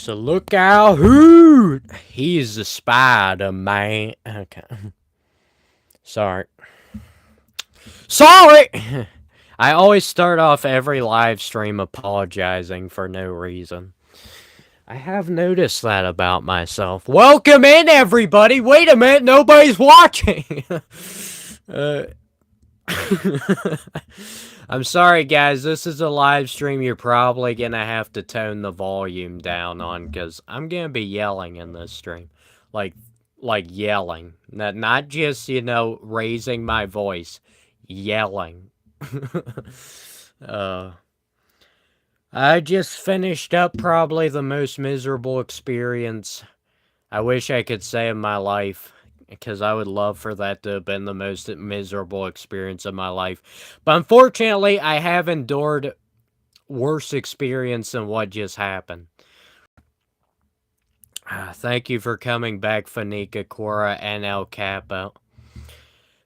So look out, hoot! He's the Spider-Man. Okay. Sorry. Sorry! I always start off every live stream apologizing for no reason. I have noticed that about myself. Welcome in, everybody! Wait a minute, nobody's watching! I'm sorry, guys. This is a live stream you're probably gonna have to tone the volume down on, because I'm gonna be yelling in this stream. Like, yelling. Not just, raising my voice. Yelling. uh, I just finished up probably the most miserable experience I wish I could say in my life, because I would love for that to have been the most miserable experience of my life. But unfortunately, I have endured worse experience than what just happened. Thank you for coming back, Fanika, Cora, and El Capo.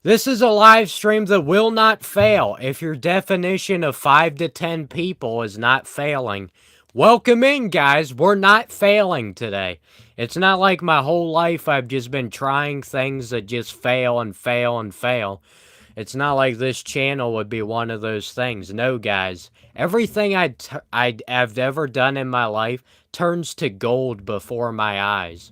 This is a live stream that will not fail. If your definition of 5 to 10 people is not failing, welcome in, guys. We're not failing today. It's not like my whole life I've just been trying things that just fail and fail and fail. It's not like this channel would be one of those things. No, guys. Everything I've ever done in my life turns to gold before my eyes.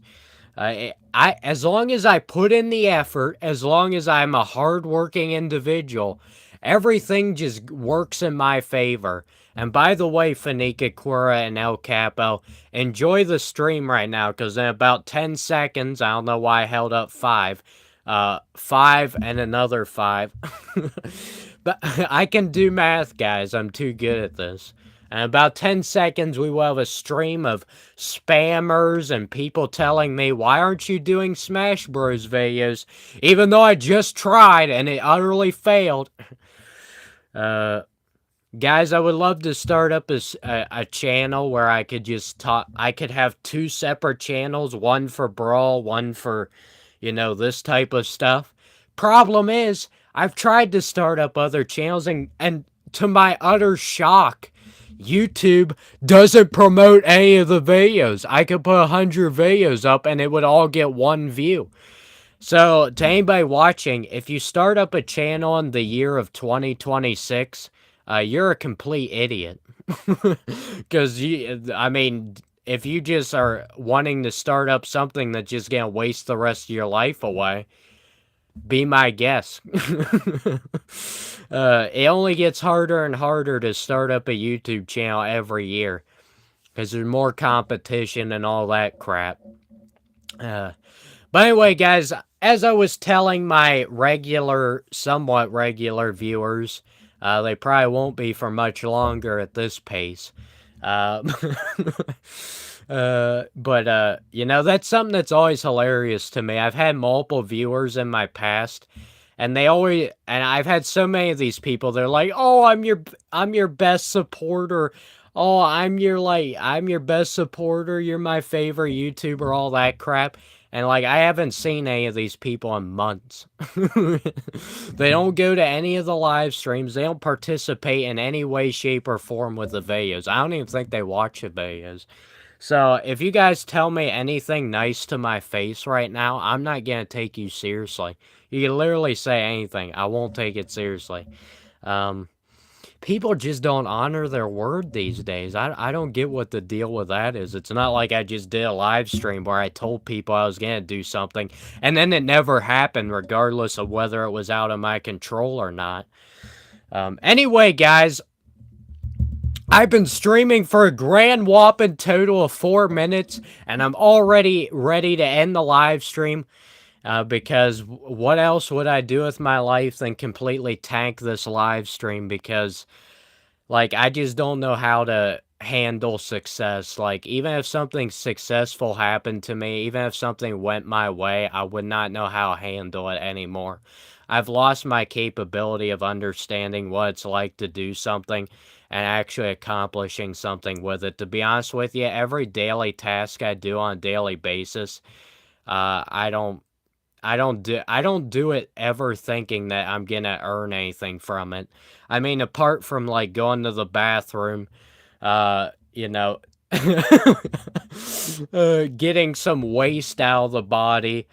As long as I put in the effort, as long as I'm a hardworking individual, everything just works in my favor. And by the way, Fanika, Cora, and El Capo, enjoy the stream right now, because in about 10 seconds, I don't know why I held up 5, 5 and another 5. But I can do math, guys. I'm too good at this. In about 10 seconds, we will have a stream of spammers and people telling me, why aren't you doing Smash Bros. Videos? Even though I just tried and it utterly failed. Guys, I would love to start up a channel where I could just talk. I could have 2 separate channels, one for Brawl, one for, this type of stuff. Problem is, I've tried to start up other channels, and to my utter shock, YouTube doesn't promote any of the videos. I could put 100 videos up and it would all get 1 view. So, to anybody watching, if you start up a channel in the year of 2026, you're a complete idiot. Because, if you just are wanting to start up something that's just going to waste the rest of your life away, be my guest. It only gets harder and harder to start up a YouTube channel every year, because there's more competition and all that crap. But anyway, guys, as I was telling my somewhat regular viewers, they probably won't be for much longer at this pace. That's something that's always hilarious to me. I've had multiple viewers in my past, and I've had so many of these people. They're like, "Oh, I'm your best supporter. Oh, I'm your best supporter. You're my favorite YouTuber." All that crap. And, I haven't seen any of these people in months. They don't go to any of the live streams. They don't participate in any way, shape, or form with the videos. I don't even think they watch the videos. So, if you guys tell me anything nice to my face right now, I'm not going to take you seriously. You can literally say anything. I won't take it seriously. People just don't honor their word these days. I don't get what the deal with that is. It's not like I just did a live stream where I told people I was going to do something, and then it never happened, regardless of whether it was out of my control or not. Anyway, guys, I've been streaming for a grand whopping total of 4 minutes, and I'm already ready to end the live stream. Because what else would I do with my life than completely tank this live stream? Because, I just don't know how to handle success. Even if something successful happened to me, even if something went my way, I would not know how to handle it anymore. I've lost my capability of understanding what it's like to do something and actually accomplishing something with it. To be honest with you, every daily task I do on a daily basis, I don't do it ever thinking that I'm gonna earn anything from it. I mean, apart from going to the bathroom, getting some waste out of the body,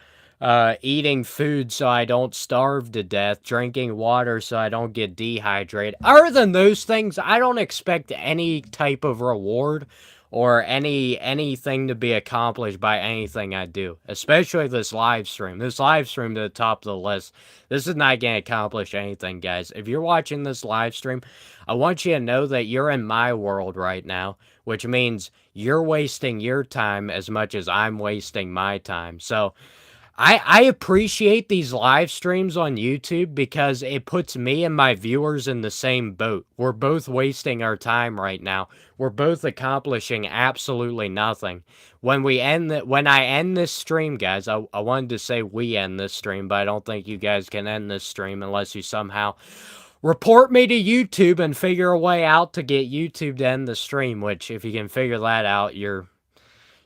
eating food so I don't starve to death, drinking water so I don't get dehydrated. Other than those things, I don't expect any type of reward or anything to be accomplished by anything I do, especially this live stream. This live stream to the top of the list. This is not going to accomplish anything, guys. If you're watching this live stream, I want you to know that you're in my world right now, which means you're wasting your time as much as I'm wasting my time. So I appreciate these live streams on YouTube because it puts me and my viewers in the same boat. We're both wasting our time right now. We're both accomplishing absolutely nothing. When I end this stream, guys, I wanted to say we end this stream, but I don't think you guys can end this stream unless you somehow report me to YouTube and figure a way out to get YouTube to end the stream, which if you can figure that out, you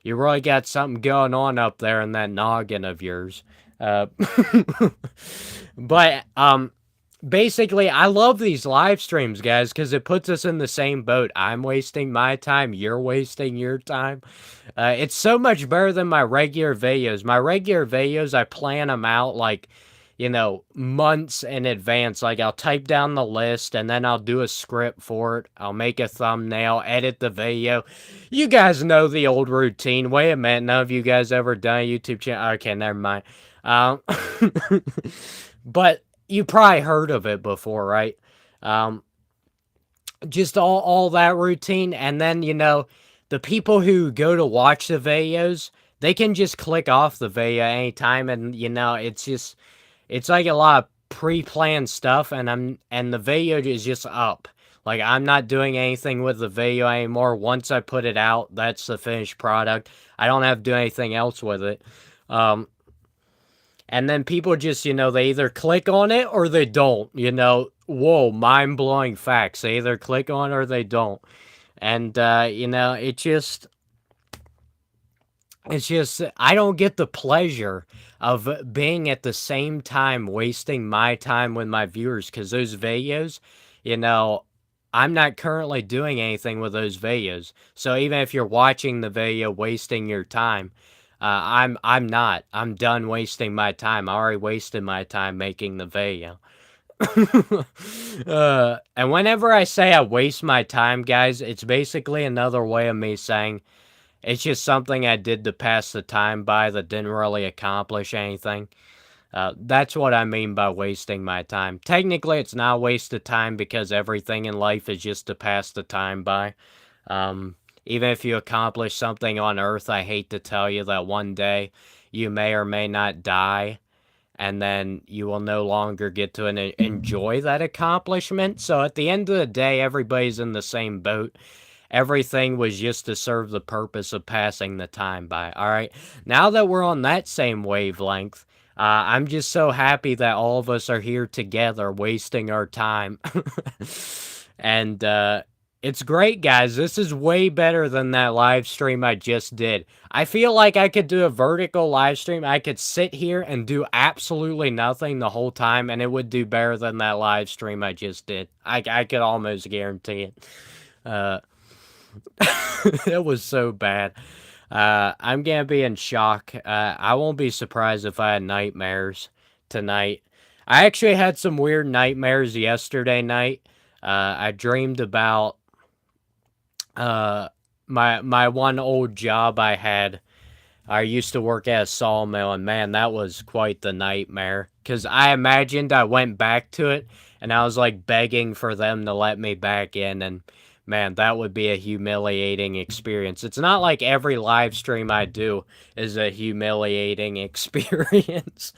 really got something going on up there in that noggin of yours. Uh, but basically, I love these live streams, guys, because it puts us in the same boat. I'm wasting my time, you're wasting your time. It's so much better than my regular videos. My regular videos, I plan them out like, months in advance. Like, I'll type down the list, and then I'll do a script for it. I'll make a thumbnail, edit the video. You guys know the old routine. Wait a minute, none of you guys ever done a YouTube channel? Okay, never mind. But you probably heard of it before, right? Just all that routine, and then, the people who go to watch the videos, they can just click off the video anytime, and, it's like a lot of pre-planned stuff, and the video is just up. Like, I'm not doing anything with the video anymore. Once I put it out, that's the finished product. I don't have to do anything else with it. And then people just, they either click on it or they don't. Whoa, mind-blowing facts. They either click on it or they don't. And, it's just, I don't get the pleasure of being at the same time wasting my time with my viewers, because those videos, I'm not currently doing anything with those videos. So even if you're watching the video wasting your time, I'm not. I'm done wasting my time. I already wasted my time making the video. And whenever I say I waste my time, guys, it's basically another way of me saying it's just something I did to pass the time by that didn't really accomplish anything. That's what I mean by wasting my time. Technically, it's not a waste of time because everything in life is just to pass the time by. Even if you accomplish something on Earth, I hate to tell you that one day you may or may not die, and then you will no longer get to enjoy that accomplishment. So at the end of the day, everybody's in the same boat. Everything was just to serve the purpose of passing the time by. All right. Now that we're on that same wavelength, I'm just so happy that all of us are here together wasting our time. And it's great, guys. This is way better than that live stream I just did. I feel like I could do a vertical live stream. I could sit here and do absolutely nothing the whole time, and it would do better than that live stream I just did. I could almost guarantee it. It was so bad. I'm gonna be in shock. I won't be surprised if I had nightmares tonight. I actually had some weird nightmares yesterday night. I dreamed about my one old job I had. I used to work at a sawmill, and man, that was quite the nightmare. Because I imagined I went back to it, and I was like begging for them to let me back in, and man, that would be a humiliating experience. It's not like every live stream I do is a humiliating experience.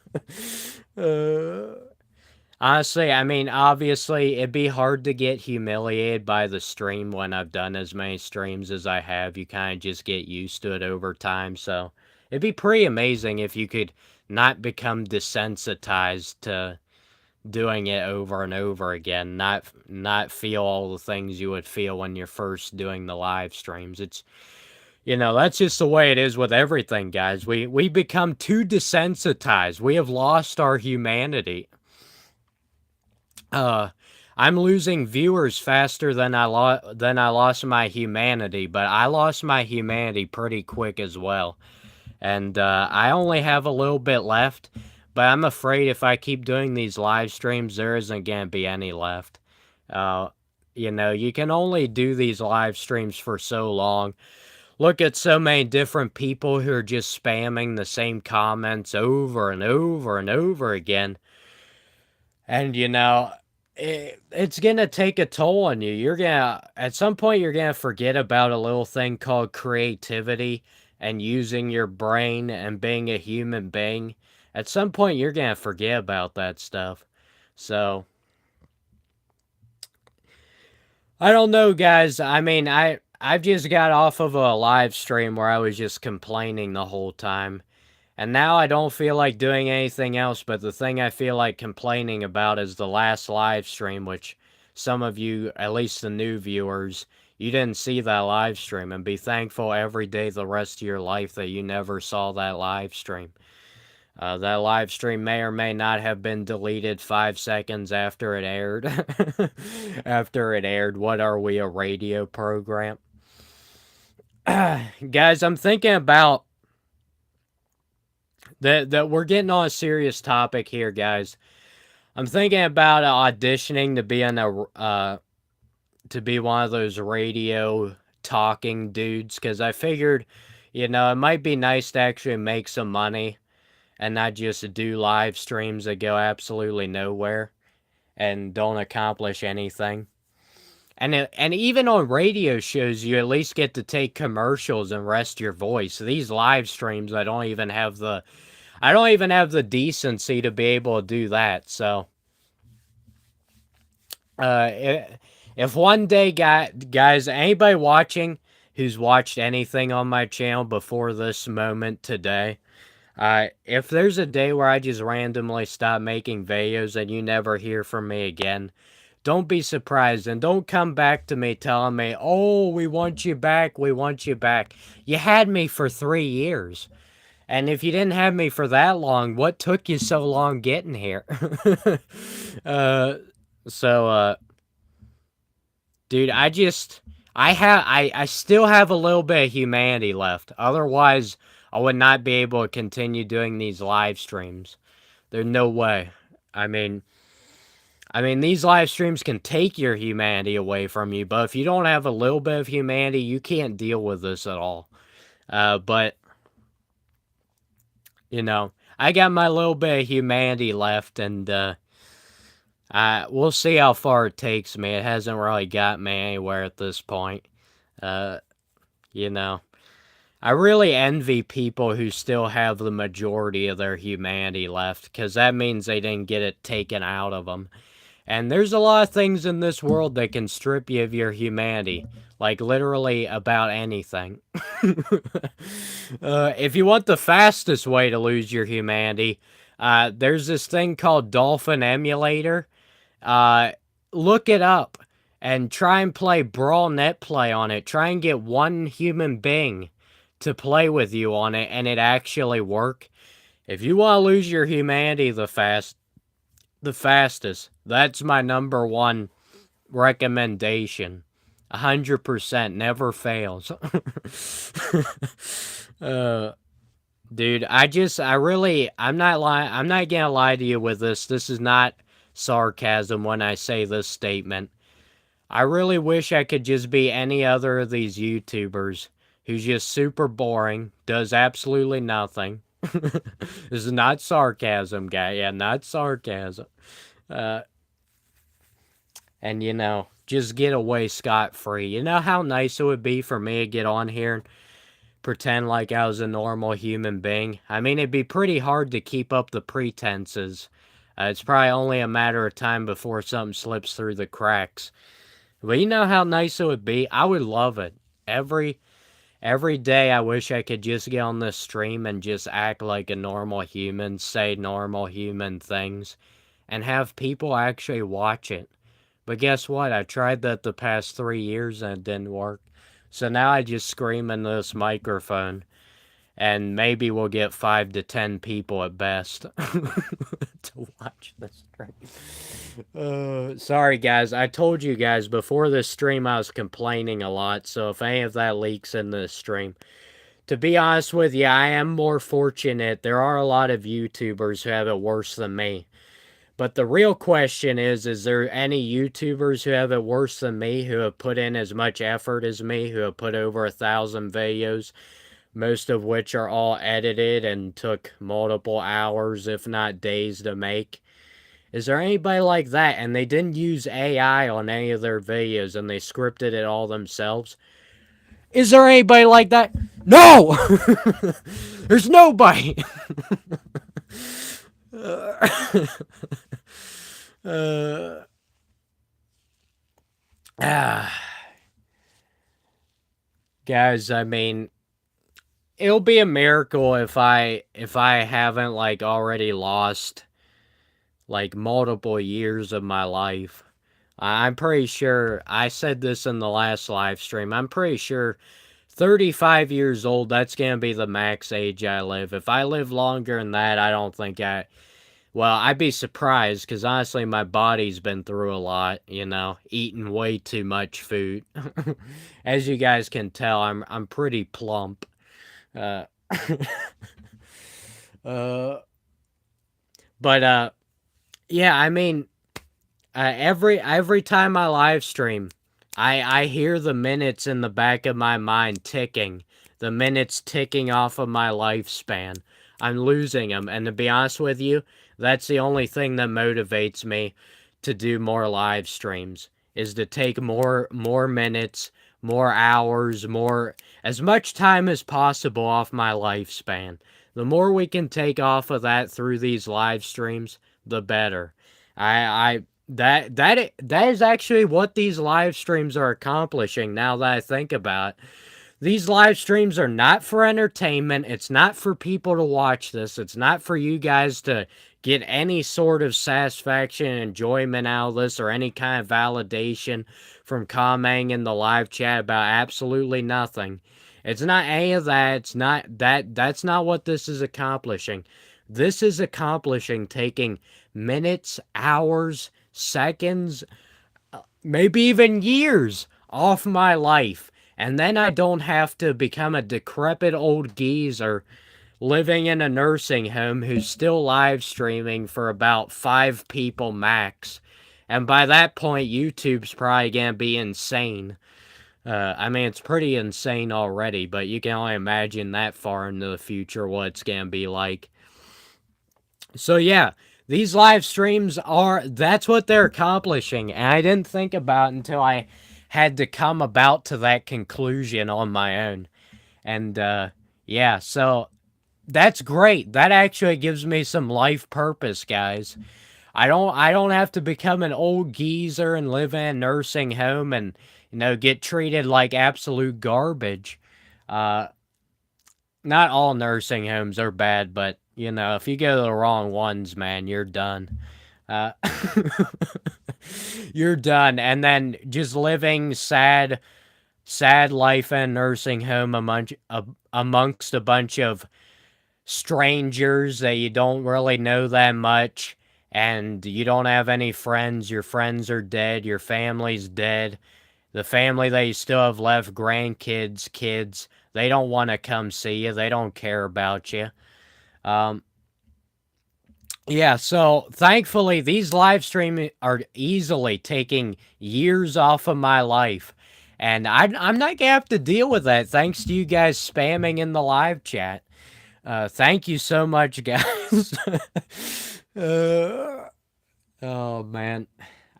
Honestly, I mean, obviously, it'd be hard to get humiliated by the stream when I've done as many streams as I have. You kind of just get used to it over time, so it'd be pretty amazing if you could not become desensitized to doing it over and over again, not feel all the things you would feel when you're first doing the live streams. It's, that's just the way it is with everything, guys. We become too desensitized. We have lost our humanity. I'm losing viewers faster than I lost my humanity, but I lost my humanity pretty quick as well. And I only have a little bit left, but I'm afraid if I keep doing these live streams, there isn't going to be any left. Uh, you can only do these live streams for so long. Look at so many different people who are just spamming the same comments over and over and over again. And, it's going to take a toll on you. At some point, you're going to forget about a little thing called creativity and using your brain and being a human being. At some point, you're going to forget about that stuff. So, I don't know, guys. I mean, I've just got off of a live stream where I was just complaining the whole time. And now I don't feel like doing anything else, but the thing I feel like complaining about is the last live stream, which some of you, at least the new viewers, you didn't see that live stream, and be thankful every day the rest of your life that you never saw that live stream. That live stream may or may not have been deleted 5 seconds after it aired. After it aired, what are we, a radio program? Guys, I'm thinking about that we're getting on a serious topic here, guys. I'm thinking about auditioning to be to be one of those radio talking dudes, because I figured, it might be nice to actually make some money and not just do live streams that go absolutely nowhere and don't accomplish anything. And even on radio shows, you at least get to take commercials and rest your voice. These live streams, I don't even have the decency to be able to do that. So, if one day, guys, anybody watching who's watched anything on my channel before this moment today, if there's a day where I just randomly stop making videos and you never hear from me again, don't be surprised, and don't come back to me telling me, oh, we want you back, we want you back. You had me for 3 years. And if you didn't have me for that long, what took you so long getting here? uh, so, dude, I still have a little bit of humanity left. Otherwise, I would not be able to continue doing these live streams. There's no way. I mean, these live streams can take your humanity away from you, but if you don't have a little bit of humanity, you can't deal with this at all. But, I got my little bit of humanity left, and, we'll see how far it takes me. It hasn't really got me anywhere at this point. I really envy people who still have the majority of their humanity left, because that means they didn't get it taken out of them. And there's a lot of things in this world that can strip you of your humanity. Like, literally about anything. If you want the fastest way to lose your humanity, there's this thing called Dolphin Emulator. Look it up and try and play Brawl Net Play on it. Try and get one human being to play with you on it, and it actually work. If you want to lose your humanity the fastest, that's my number one recommendation. 100%, never fails. Dude, I'm not gonna lie to you with this. This is not sarcasm when I say this statement. I really wish I could just be any other of these YouTubers who's just super boring, does absolutely nothing. This is not sarcasm, guy. Yeah, not sarcasm. And, just get away scot-free. You know how nice it would be for me to get on here and pretend like I was a normal human being? I mean, it'd be pretty hard to keep up the pretenses. It's probably only a matter of time before something slips through the cracks. But you know how nice it would be? I would love it. Every day I wish I could just get on this stream and just act like a normal human, say normal human things, and have people actually watch it. But guess what? I tried that the past 3 years and it didn't work. So now I just scream in this microphone. and maybe we'll get 5 to 10 people at best to watch the stream. Sorry guys, I told you guys before this stream I was complaining a lot, so if any of that leaks in this stream, to be honest with you, I am more fortunate. There are a lot of YouTubers who have it worse than me. But the real question is there any YouTubers who have it worse than me, who have put in as much effort as me, who have put over 1,000 videos, most of which are all edited and took multiple hours, if not days, to make? Is there anybody like that, and they didn't use AI on any of their videos, and they scripted it all themselves? Is there anybody like that? No! There's nobody! Guys, I mean, it'll be a miracle if I haven't like already lost like multiple years of my life. I'm pretty sure I said this in the last live stream. I'm pretty sure 35 years old, that's going to be the max age I live. If I live longer than that, I don't think well, I'd be surprised because honestly, my body's been through a lot, you know, eating way too much food. As you guys can tell, I'm pretty plump. Uh, but yeah, I mean, every time I live stream, I hear the minutes in the back of my mind ticking, the minutes ticking off of my lifespan. I'm losing them, and to be honest with you, that's the only thing that motivates me to do more live streams, is to take more minutes, more hours, as much time as possible off my lifespan. The more we can take off of that through these live streams, the better. That is actually what these live streams are accomplishing, now that I think about it. These live streams are not for entertainment. It's not for people to watch this. It's not for you guys to get any sort of satisfaction and enjoyment out of this, or any kind of validation from commenting in the live chat about absolutely nothing. It's not any of that. It's not that. That's not what this is accomplishing. This is accomplishing taking minutes, hours, seconds, maybe even years off my life. And then I don't have to become a decrepit old geezer living in a nursing home who's still live streaming for about 5 people max. And by that point, YouTube's probably going to be insane. I mean, it's pretty insane already, but you can only imagine that far into the future what it's going to be like. So yeah, these live streams that's what they're accomplishing. And I didn't think about it until I had to come about to that conclusion on my own. And yeah, so that's great. That actually gives me some life purpose, guys. I don't have to become an old geezer and live in a nursing home and, you know, get treated like absolute garbage. Not all nursing homes are bad, but you know, if you go to the wrong ones, man, you're done. You're done. And then just living sad life in a nursing home amongst a bunch of strangers that you don't really know that much, and you don't have any friends. Your friends are dead. Your family's dead. The family that you still have left, grandkids, kids, they don't want to come see you. They don't care about you. Yeah, so thankfully these live streams are easily taking years off of my life. And I'm not gonna have to deal with that thanks to you guys spamming in the live chat. Thank you so much, guys. Oh man,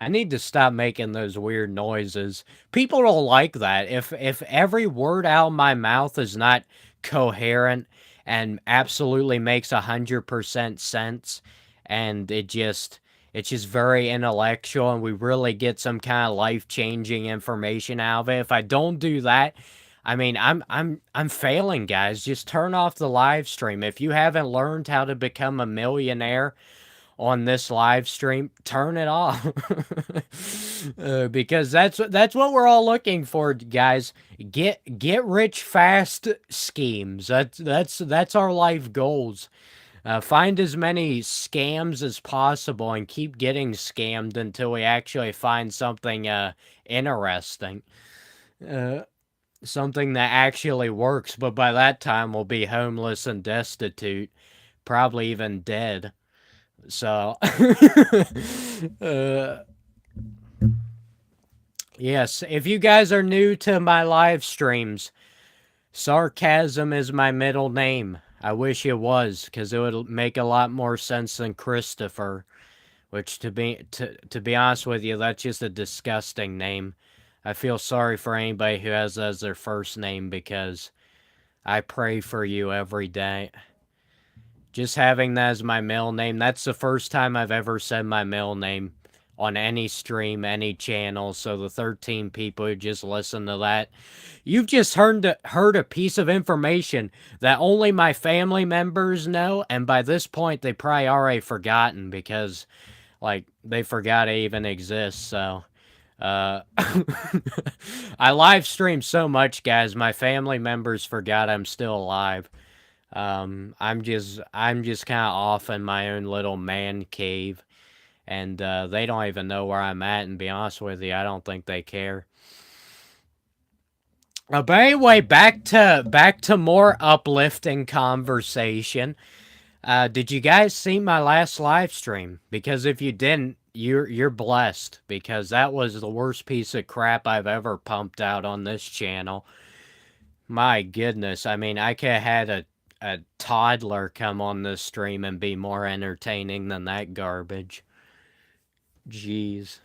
I need to stop making those weird noises. People don't like that. If every word out of my mouth is not coherent and absolutely makes 100% sense, and it's just very intellectual, and we really get some kind of life-changing information out of it. If I don't do that, I mean, I'm failing, guys. Just turn off the live stream. If you haven't learned how to become a millionaire on this live stream, turn it off. Because that's what we're all looking for, guys. Get rich fast schemes. That's our life goals. Find as many scams as possible and keep getting scammed until we actually find something interesting. Something that actually works, but by that time we'll be homeless and destitute, probably even dead. So, yes, if you guys are new to my live streams, sarcasm is my middle name. I wish it was, because it would make a lot more sense than Christopher, which to be honest with you, that's just a disgusting name. I feel sorry for anybody who has that as their first name, because I pray for you every day. Just having that as my middle name, that's the first time I've ever said my middle name on any stream, any channel, so the 13 people who just listen to that, you've just heard a piece of information that only my family members know, and by this point, they probably already forgotten, because, like, they forgot I even exist, so... I live stream so much, guys, my family members forgot I'm still alive. I'm just kind of off in my own little man cave, and they don't even know where I'm at, and to be honest with you, I don't think they care. But anyway, back to more uplifting conversation. Did you guys see my last live stream? Because if you didn't, you're blessed, because that was the worst piece of crap I've ever pumped out on this channel. My goodness, I mean, I could have had a toddler come on this stream and be more entertaining than that garbage. Jeez.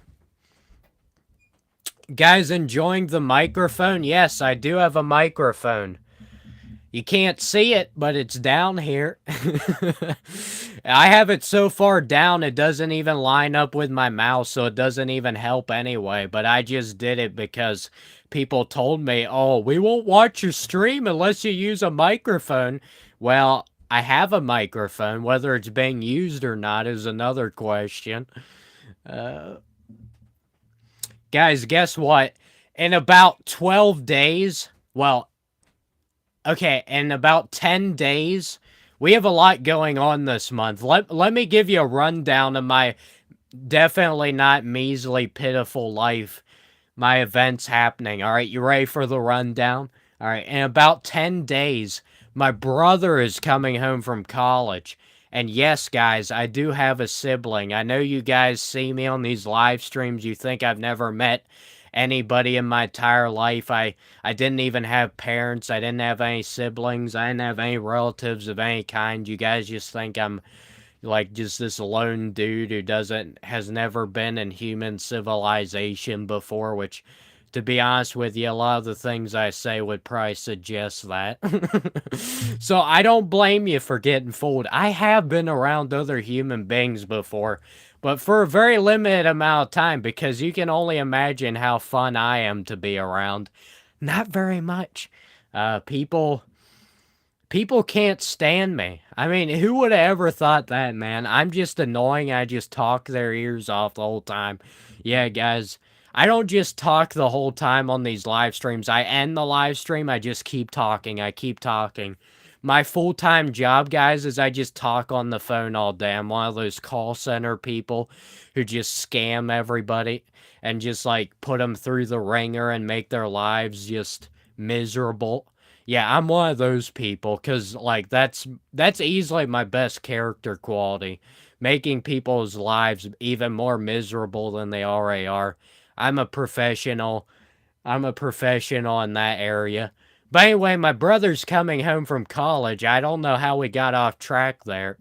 Guys, enjoying the microphone? Yes, I do have a microphone. You can't see it, but it's down here. I have it so far down, it doesn't even line up with my mouse, so it doesn't even help anyway. But I just did it because people told me, oh, we won't watch your stream unless you use a microphone. Well, I have a microphone. Whether it's being used or not is another question. Guys, guess what? In about 12 days, well, okay, in about 10 days, we have a lot going on this month. Let me give you a rundown of my definitely not measly, pitiful life, my events happening. All right, you ready for the rundown? All right, in about 10 days, my brother is coming home from college. And yes, guys, I do have a sibling. I know you guys see me on these live streams. You think I've never met anybody in my entire life. I didn't even have parents. I didn't have any siblings. I didn't have any relatives of any kind. You guys just think I'm like just this lone dude who has never been in human civilization before, which, to be honest with you, a lot of the things I say would probably suggest that. So I don't blame you for getting fooled. I have been around other human beings before, but for a very limited amount of time, because you can only imagine how fun I am to be around. Not very much. People can't stand me. I mean, who would have ever thought that, man? I'm just annoying. I just talk their ears off the whole time. Yeah, guys, I don't just talk the whole time on these live streams. I end the live stream, I just keep talking. I keep talking. My full-time job, guys, is I just talk on the phone all day. I'm one of those call center people who just scam everybody and just, like, put them through the ringer and make their lives just miserable. Yeah, I'm one of those people, because, like, that's easily my best character quality. Making people's lives even more miserable than they already are. I'm a professional. I'm a professional in that area. But anyway, my brother's coming home from college. I don't know how we got off track there.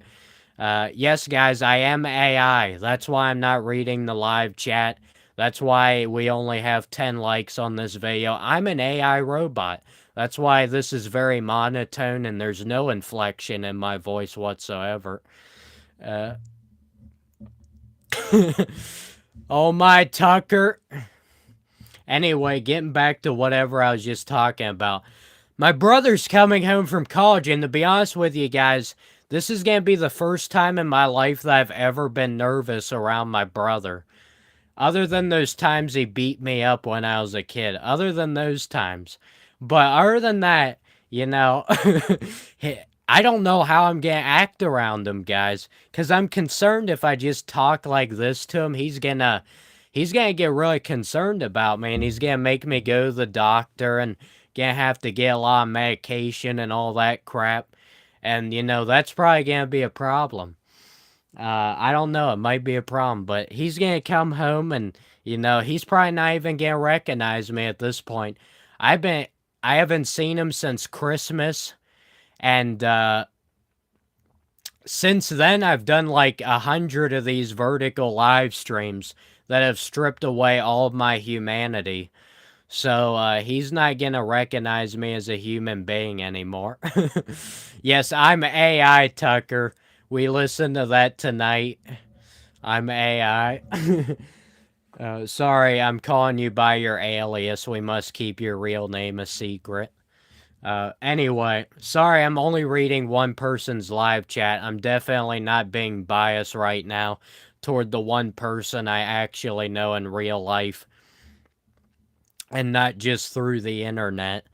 Yes, guys, I am AI. That's why I'm not reading the live chat. That's why we only have 10 likes on this video. I'm an AI robot. That's why this is very monotone and there's no inflection in my voice whatsoever. Oh my, Tucker. Anyway, getting back to whatever I was just talking about. My brother's coming home from college, and to be honest with you guys, This is going to be the first time in my life that I've ever been nervous around my brother. Other than those times he beat me up when I was a kid. Other than those times. But other than that, you know, I don't know how I'm going to act around him, guys. Because I'm concerned if I just talk like this to him, he's gonna get really concerned about me. And he's going to make me go to the doctor and gonna have to get a lot of medication and all that crap. And, you know, that's probably going to be a problem. I don't know. It might be a problem, but he's gonna come home and, you know, he's probably not even gonna recognize me at this point. I've been, I haven't seen him since Christmas, and since then I've done like 100 of these vertical live streams that have stripped away all of my humanity. So he's not gonna recognize me as a human being anymore. Yes, I'm AI, Tucker. We listened to that tonight. I'm AI. Sorry, I'm calling you by your alias. We must keep your real name a secret. Anyway, sorry, I'm only reading one person's live chat. I'm definitely not being biased right now toward the one person I actually know in real life and not just through the internet.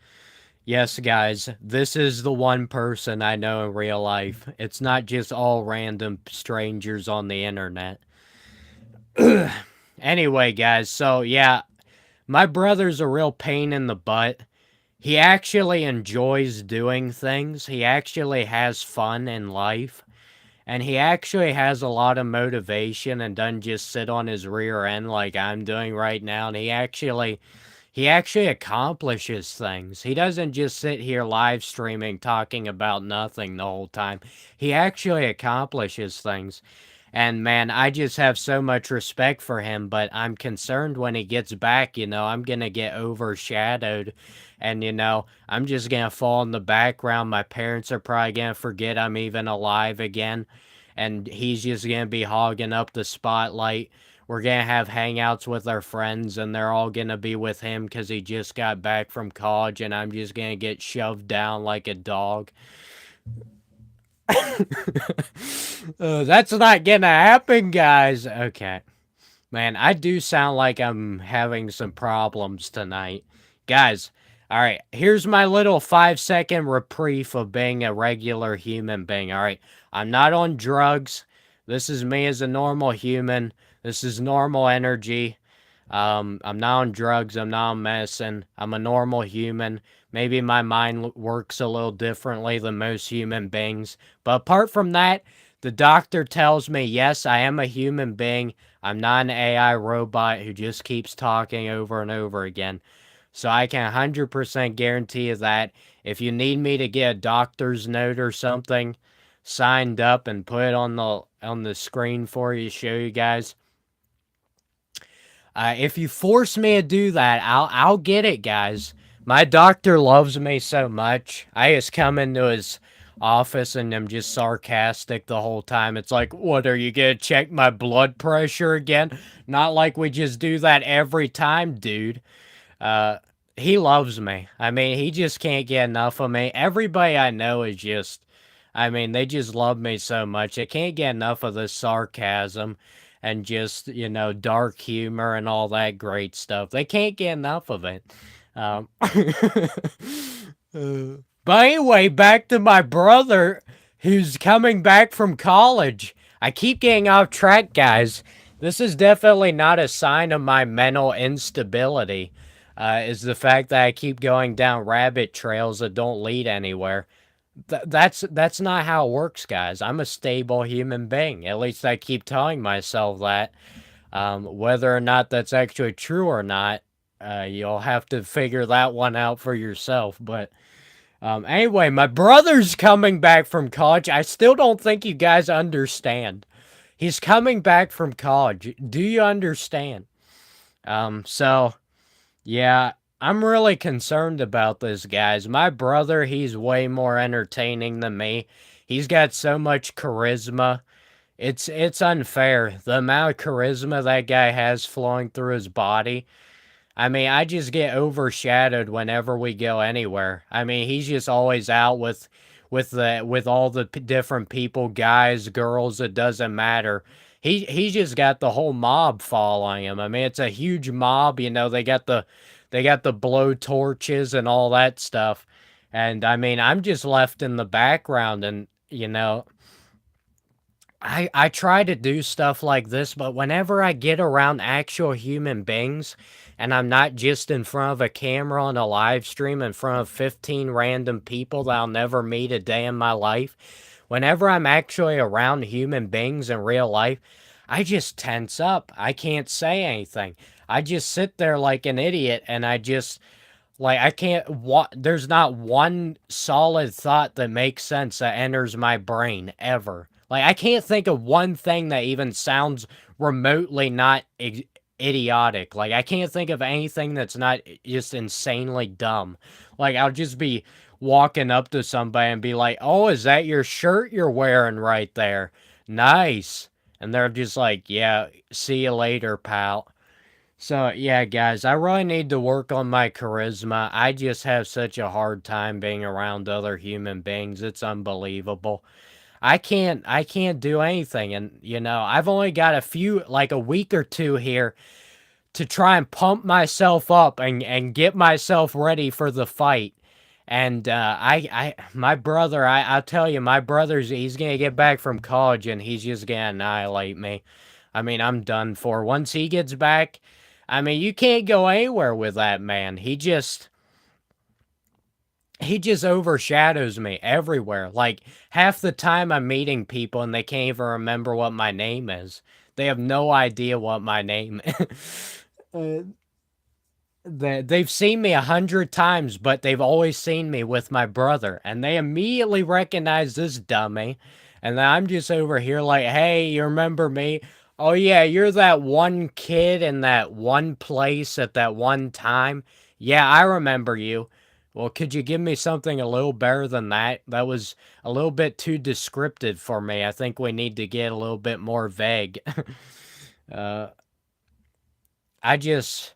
Yes, guys, this is the one person I know in real life. It's not just all random strangers on the internet. Anyway, guys, so yeah, my brother's a real pain in the butt. He actually enjoys doing things. He actually has fun in life. And he actually has a lot of motivation and doesn't just sit on his rear end like I'm doing right now. And he actually accomplishes things. He doesn't just sit here live streaming talking about nothing the whole time. He actually accomplishes things. And man, I just have so much respect for him, but I'm concerned when he gets back, you know, I'm going to get overshadowed. And, you know, I'm just going to fall in the background. My parents are probably going to forget I'm even alive again. And he's just going to be hogging up the spotlight. We're going to have hangouts with our friends, and they're all going to be with him because he just got back from college, and I'm just going to get shoved down like a dog. That's not going to happen, guys. Okay. Man, I do sound like I'm having some problems tonight. Guys, alright, here's my little 5-second reprieve of being a regular human being, alright? I'm not on drugs. This is me as a normal human. This is normal energy. I'm not on drugs. I'm not on medicine. I'm a normal human. Maybe my mind works a little differently than most human beings. But apart from that, the doctor tells me, yes, I am a human being. I'm not an AI robot who just keeps talking over and over again. So I can 100% guarantee you that. If you need me to get a doctor's note or something signed up and put it on the screen for you, show you guys. If you force me to do that, I'll get it, guys. My doctor loves me so much. I just come into his office and I'm just sarcastic the whole time. It's like, what, are you gonna check my blood pressure again? Not like we just do that every time, dude. He loves me. I mean, he just can't get enough of me. Everybody I know is just, I mean, they just love me so much. They can't get enough of this sarcasm and just, you know, dark humor and all that great stuff. They can't get enough of it. But anyway, back to my brother who's coming back from college. I keep getting off track, guys. This is definitely not a sign of my mental instability. Is the fact that I keep going down rabbit trails that don't lead anywhere. That's not how it works, guys. I'm a stable human being. At least I keep telling myself that. Whether or not that's actually true or not, you'll have to figure that one out for yourself. But anyway, my brother's coming back from college. I still don't think you guys understand. He's coming back from college. Do you understand? So, yeah, I'm really concerned about this, guys. My brother, he's way more entertaining than me. He's got so much charisma. It's unfair. The amount of charisma that guy has flowing through his body. I mean, I just get overshadowed whenever we go anywhere. I mean, he's just always out with all the different people, guys, girls, it doesn't matter. He's just got the whole mob following him. I mean, it's a huge mob. You know, they got the blow torches and all that stuff. And I mean, I'm just left in the background, and you know, I try to do stuff like this, but whenever I get around actual human beings and I'm not just in front of a camera on a live stream in front of 15 random people that I'll never meet a day in my life, whenever I'm actually around human beings in real life, I just tense up. I can't say anything. I just sit there like an idiot, and I just like I can't there's not one solid thought that makes sense that enters my brain ever. Like I can't think of one thing that even sounds remotely not idiotic. Like I can't think of anything that's not just insanely dumb. Like I'll just be walking up to somebody and be like, "Oh, is that your shirt you're wearing right there? Nice." And they're just like, "Yeah, see you later, pal." So, yeah, guys, I really need to work on my charisma. I just have such a hard time being around other human beings. It's unbelievable. I can't do anything, and you know, I've only got a week or two here to try and pump myself up and get myself ready for the fight. And my brother, I'll tell you, my brother's he's gonna get back from college and he's just gonna annihilate me. I mean, I'm done for. Once he gets back, I mean, you can't go anywhere with that man. He just overshadows me everywhere. Like half the time I'm meeting people and they can't even remember what my name is. They have no idea what my name is. uh, they've seen me 100 times, but they've always seen me with my brother, and they immediately recognize this dummy. And then I'm just over here like, hey, you remember me? Oh yeah, you're that one kid in that one place at that one time. Yeah, I remember you. Well, could you give me something a little better than that? That was a little bit too descriptive for me. I think we need to get a little bit more vague. uh, I just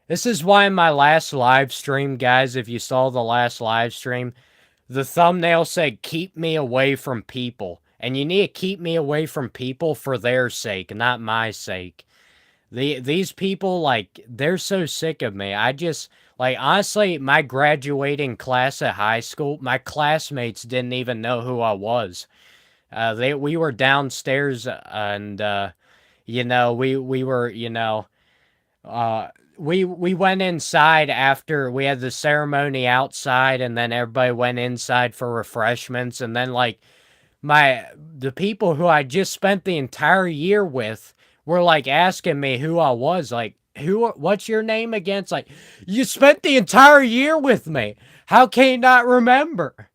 This is why in my last live stream, guys, if you saw the last live stream, the thumbnail said, keep me away from people. And you need to keep me away from people for their sake, not my sake. These people, like, they're so sick of me. I just, like, honestly, my graduating class at high school, my classmates didn't even know who I was. We were downstairs and, you know, we were, you know, uh, we went inside after we had the ceremony outside, and then everybody went inside for refreshments, and then like the people who I just spent the entire year with were like asking me who I was, like what's your name again? It's like, you spent the entire year with me. How can you not remember?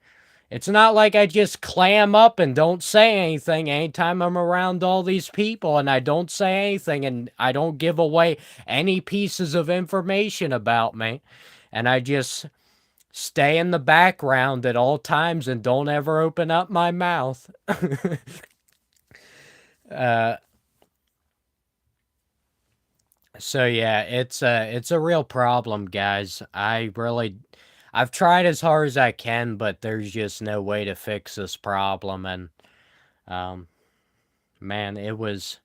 It's not like I just clam up and don't say anything anytime I'm around all these people, and I don't say anything and I don't give away any pieces of information about me. And I just stay in the background at all times and don't ever open up my mouth. uh, so yeah, it's a real problem, guys. I've tried as hard as I can, but there's just no way to fix this problem. And um, man, it's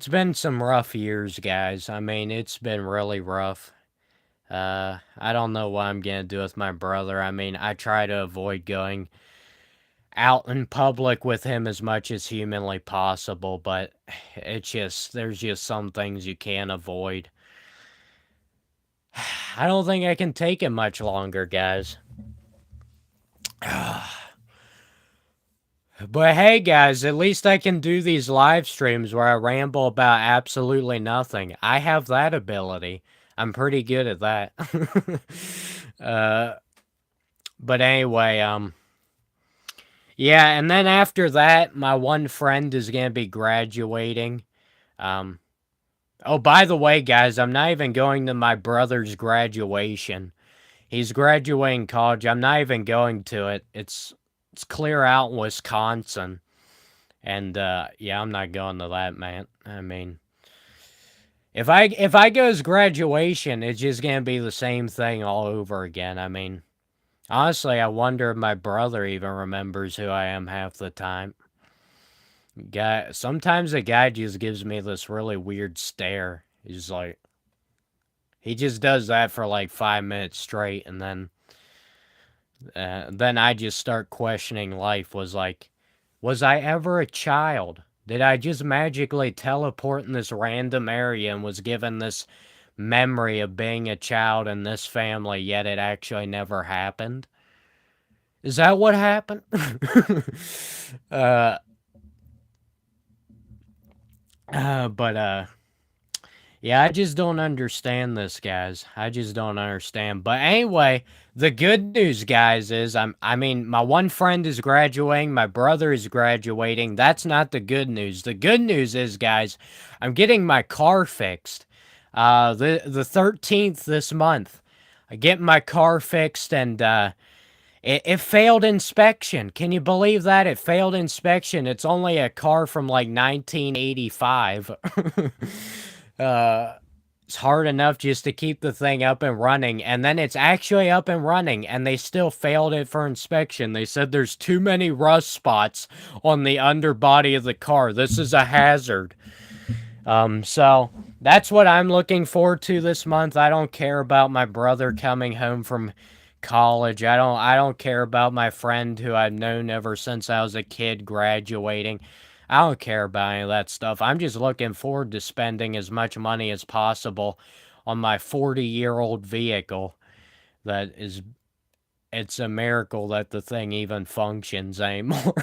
been some rough years, guys. I mean, it's been really rough. I don't know what I'm gonna do with my brother. I mean, I try to avoid going out in public with him as much as humanly possible, but there's just some things you can't avoid. I don't think I can take it much longer, guys. But hey, guys, at least I can do these live streams where I ramble about absolutely nothing. I have that ability. I'm pretty good at that. uh, but anyway, yeah, and then after that, my one friend is gonna be graduating. Um, oh, by the way, guys, I'm not even going to my brother's graduation. He's graduating college. I'm not even going to it. It's clear out in Wisconsin. And yeah, I'm not going to that, man. I mean, if I go to his graduation, it's just gonna be the same thing all over again. I mean, Honestly, I wonder if my brother even remembers who I am half the time. Sometimes a guy just gives me this really weird stare. He's like, he just does that for like 5 minutes straight, and then I just start questioning life. Was I ever a child? Did I just magically teleport in this random area and was given this memory of being a child in this family, yet it actually never happened? Is that what happened? uh, but yeah, I just don't understand this, guys. I just don't understand. But anyway, the good news, guys, is I mean, my one friend is graduating, my brother is graduating. That's not the good news. The good news is, guys, I'm getting my car fixed. The 13th this month. I get my car fixed, and it failed inspection. Can you believe that? It failed inspection. It's only a car from like 1985. uh it's hard enough just to keep the thing up and running, and then it's actually up and running, and they still failed it for inspection. They said there's too many rust spots on the underbody of the car. This is a hazard. So that's what I'm looking forward to this month. I don't care about my brother coming home from college. I don't care about my friend who I've known ever since I was a kid graduating. I don't care about any of that stuff. I'm just looking forward to spending as much money as possible on my 40-year-old vehicle that is it's a miracle that the thing even functions anymore.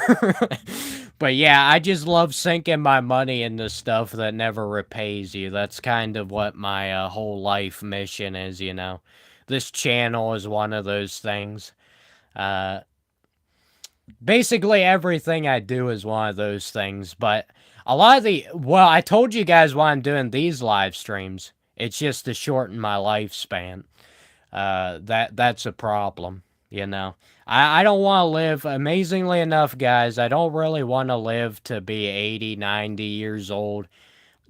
But yeah, I just love sinking my money into stuff that never repays you. That's kind of what my whole life mission is, you know. This channel is one of those things. Uh, Basically, everything I do is one of those things. But a lot of well, I told you guys why I'm doing these live streams. It's just to shorten my lifespan. That's a problem, you know. I don't want to live, amazingly enough, guys, I don't really want to live to be 80, 90 years old,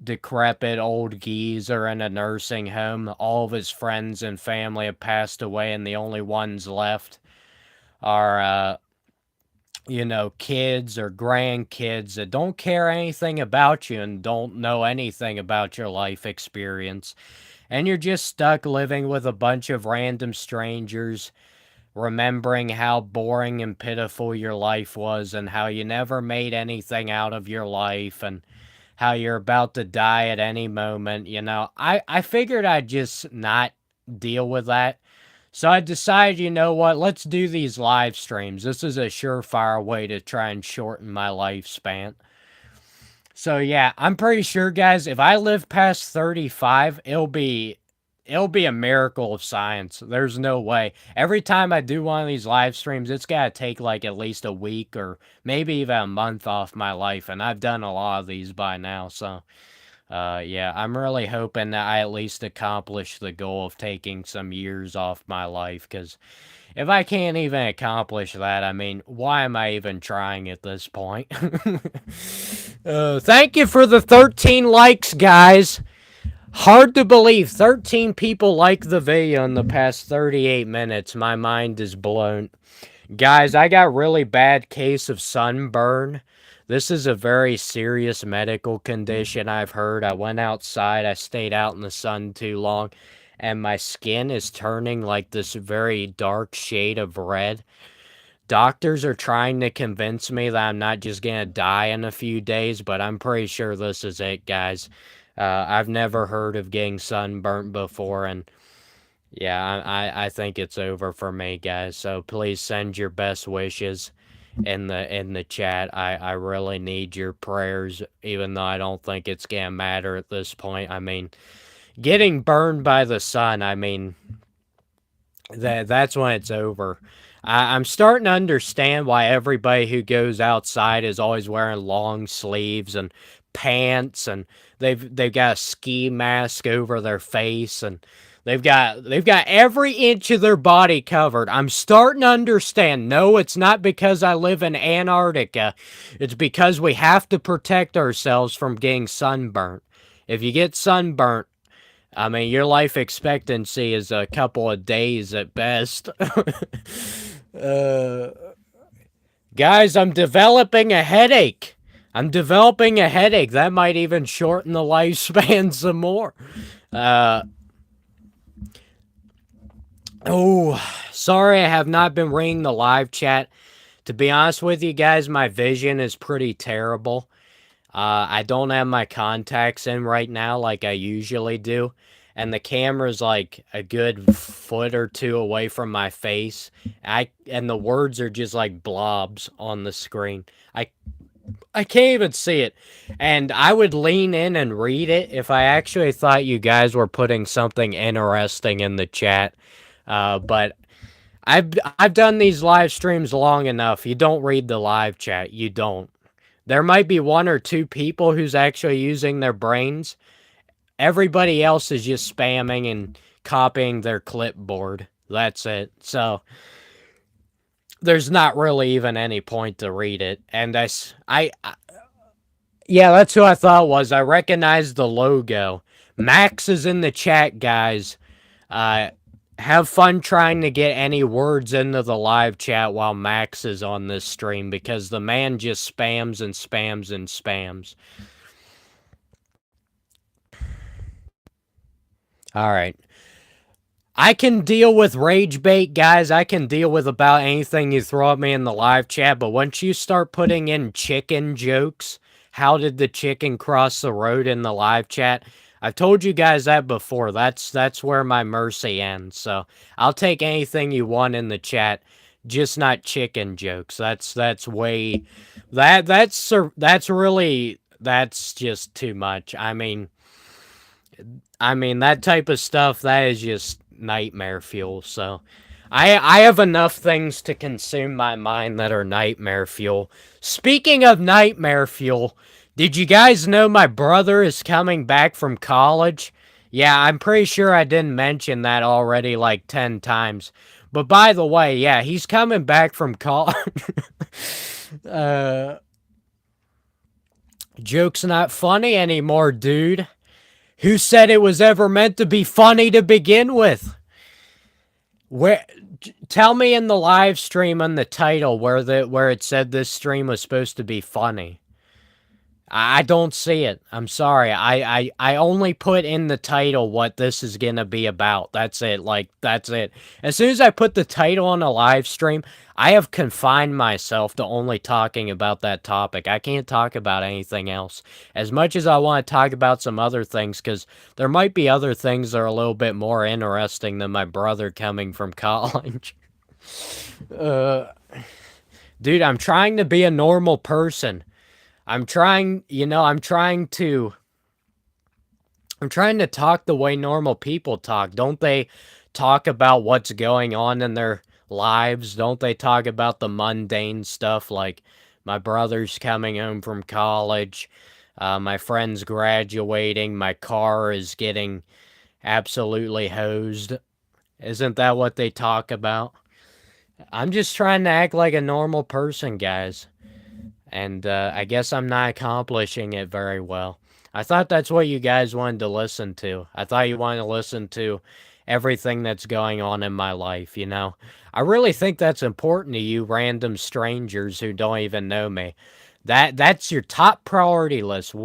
decrepit old geezer in a nursing home. All of his friends and family have passed away, and the only ones left are, you know, kids or grandkids that don't care anything about you and don't know anything about your life experience. And you're just stuck living with a bunch of random strangers, remembering how boring and pitiful your life was and how you never made anything out of your life and how you're about to die at any moment. You know, I figured I'd just not deal with that. So I decided, you know what, let's do these live streams. This is a surefire way to try and shorten my lifespan. So yeah, I'm pretty sure, guys, if I live past 35, it'll be a miracle of science. There's no way. Every time I do one of these live streams, it's got to take like at least a week or maybe even a month off my life, and I've done a lot of these by now. So yeah, I'm really hoping that I at least accomplish the goal of taking some years off my life, because if I can't even accomplish that, I mean, why am I even trying at this point? Thank you for the 13 likes, guys. Hard to believe 13 people like the video in the past 38 minutes. My mind is blown. Guys, I got really bad case of sunburn. This is a very serious medical condition, I've heard. I went outside, I stayed out in the sun too long, and my skin is turning like this very dark shade of red. Doctors are trying to convince me that I'm not just gonna die in a few days, but I'm pretty sure this is it, guys. I've never heard of getting sunburnt before, and yeah, I think it's over for me, guys. So please send your best wishes in the chat. I really need your prayers, even though I don't think it's gonna matter at this point. I mean, getting burned by the sun, I mean, that's when it's over. I'm starting to understand why everybody who goes outside is always wearing long sleeves and pants, and they've got a ski mask over their face, and they've got every inch of their body covered. I'm starting to understand. No, it's not because I live in Antarctica. It's because we have to protect ourselves from getting sunburnt. If you get sunburnt, I mean, your life expectancy is a couple of days at best. Uh, Guys, I'm developing a headache. I'm developing a headache. That might even shorten the lifespan some more. Uh, oh, sorry I have not been reading the live chat. To be honest with you guys, my vision is pretty terrible. I don't have my contacts in right now like I usually do. And the camera's like a good foot or two away from my face. And the words are just like blobs on the screen. I can't even see it. And I would lean in and read it if I actually thought you guys were putting something interesting in the chat. But I've done these live streams long enough. You don't read the live chat. You don't. There might be one or two people who's actually using their brains. Everybody else is just spamming and copying their clipboard. That's it. So there's not really even any point to read it. And yeah, that's who I thought was. I recognized the logo. Max is in the chat, guys. Have fun trying to get any words into the live chat while Max is on this stream because the man just spams and spams and spams. All right. I can deal with rage bait, guys. I can deal with about anything you throw at me in the live chat, but once you start putting in chicken jokes, how did the chicken cross the road in the live chat? I've told you guys that before. That's where my mercy ends. So I'll take anything you want in the chat, just not chicken jokes. That's way that's really that's just too much. I mean that type of stuff that is just nightmare fuel. So I have enough things to consume my mind that are nightmare fuel. Speaking of nightmare fuel, did you guys know my brother is coming back from college? Yeah, I'm pretty sure I didn't mention that already like 10 times. But by the way, yeah, he's coming back from college. uh Joke's not funny anymore, dude. Who said it was ever meant to be funny to begin with? Where? Tell me in the live stream on the title where it said this stream was supposed to be funny. I don't see it. I'm sorry. I only put in the title what this is gonna be about. That's it. Like, that's it. As soon as I put the title on a live stream, I have confined myself to only talking about that topic. I can't talk about anything else. As much as I want to talk about some other things, because there might be other things that are a little bit more interesting than my brother coming from college. uh, Dude, I'm trying to be a normal person. I'm trying, I'm trying to talk the way normal people talk. Don't they talk about what's going on in their lives? Don't they talk about the mundane stuff like my brother's coming home from college, my friend's graduating, my car is getting absolutely hosed? Isn't that what they talk about? I'm just trying to act like a normal person, guys. And I guess I'm not accomplishing it very well. I thought that's what you guys wanted to listen to. I thought you wanted to listen to everything that's going on in my life, you know? I really think that's important to you random strangers who don't even know me. That's your top priority list.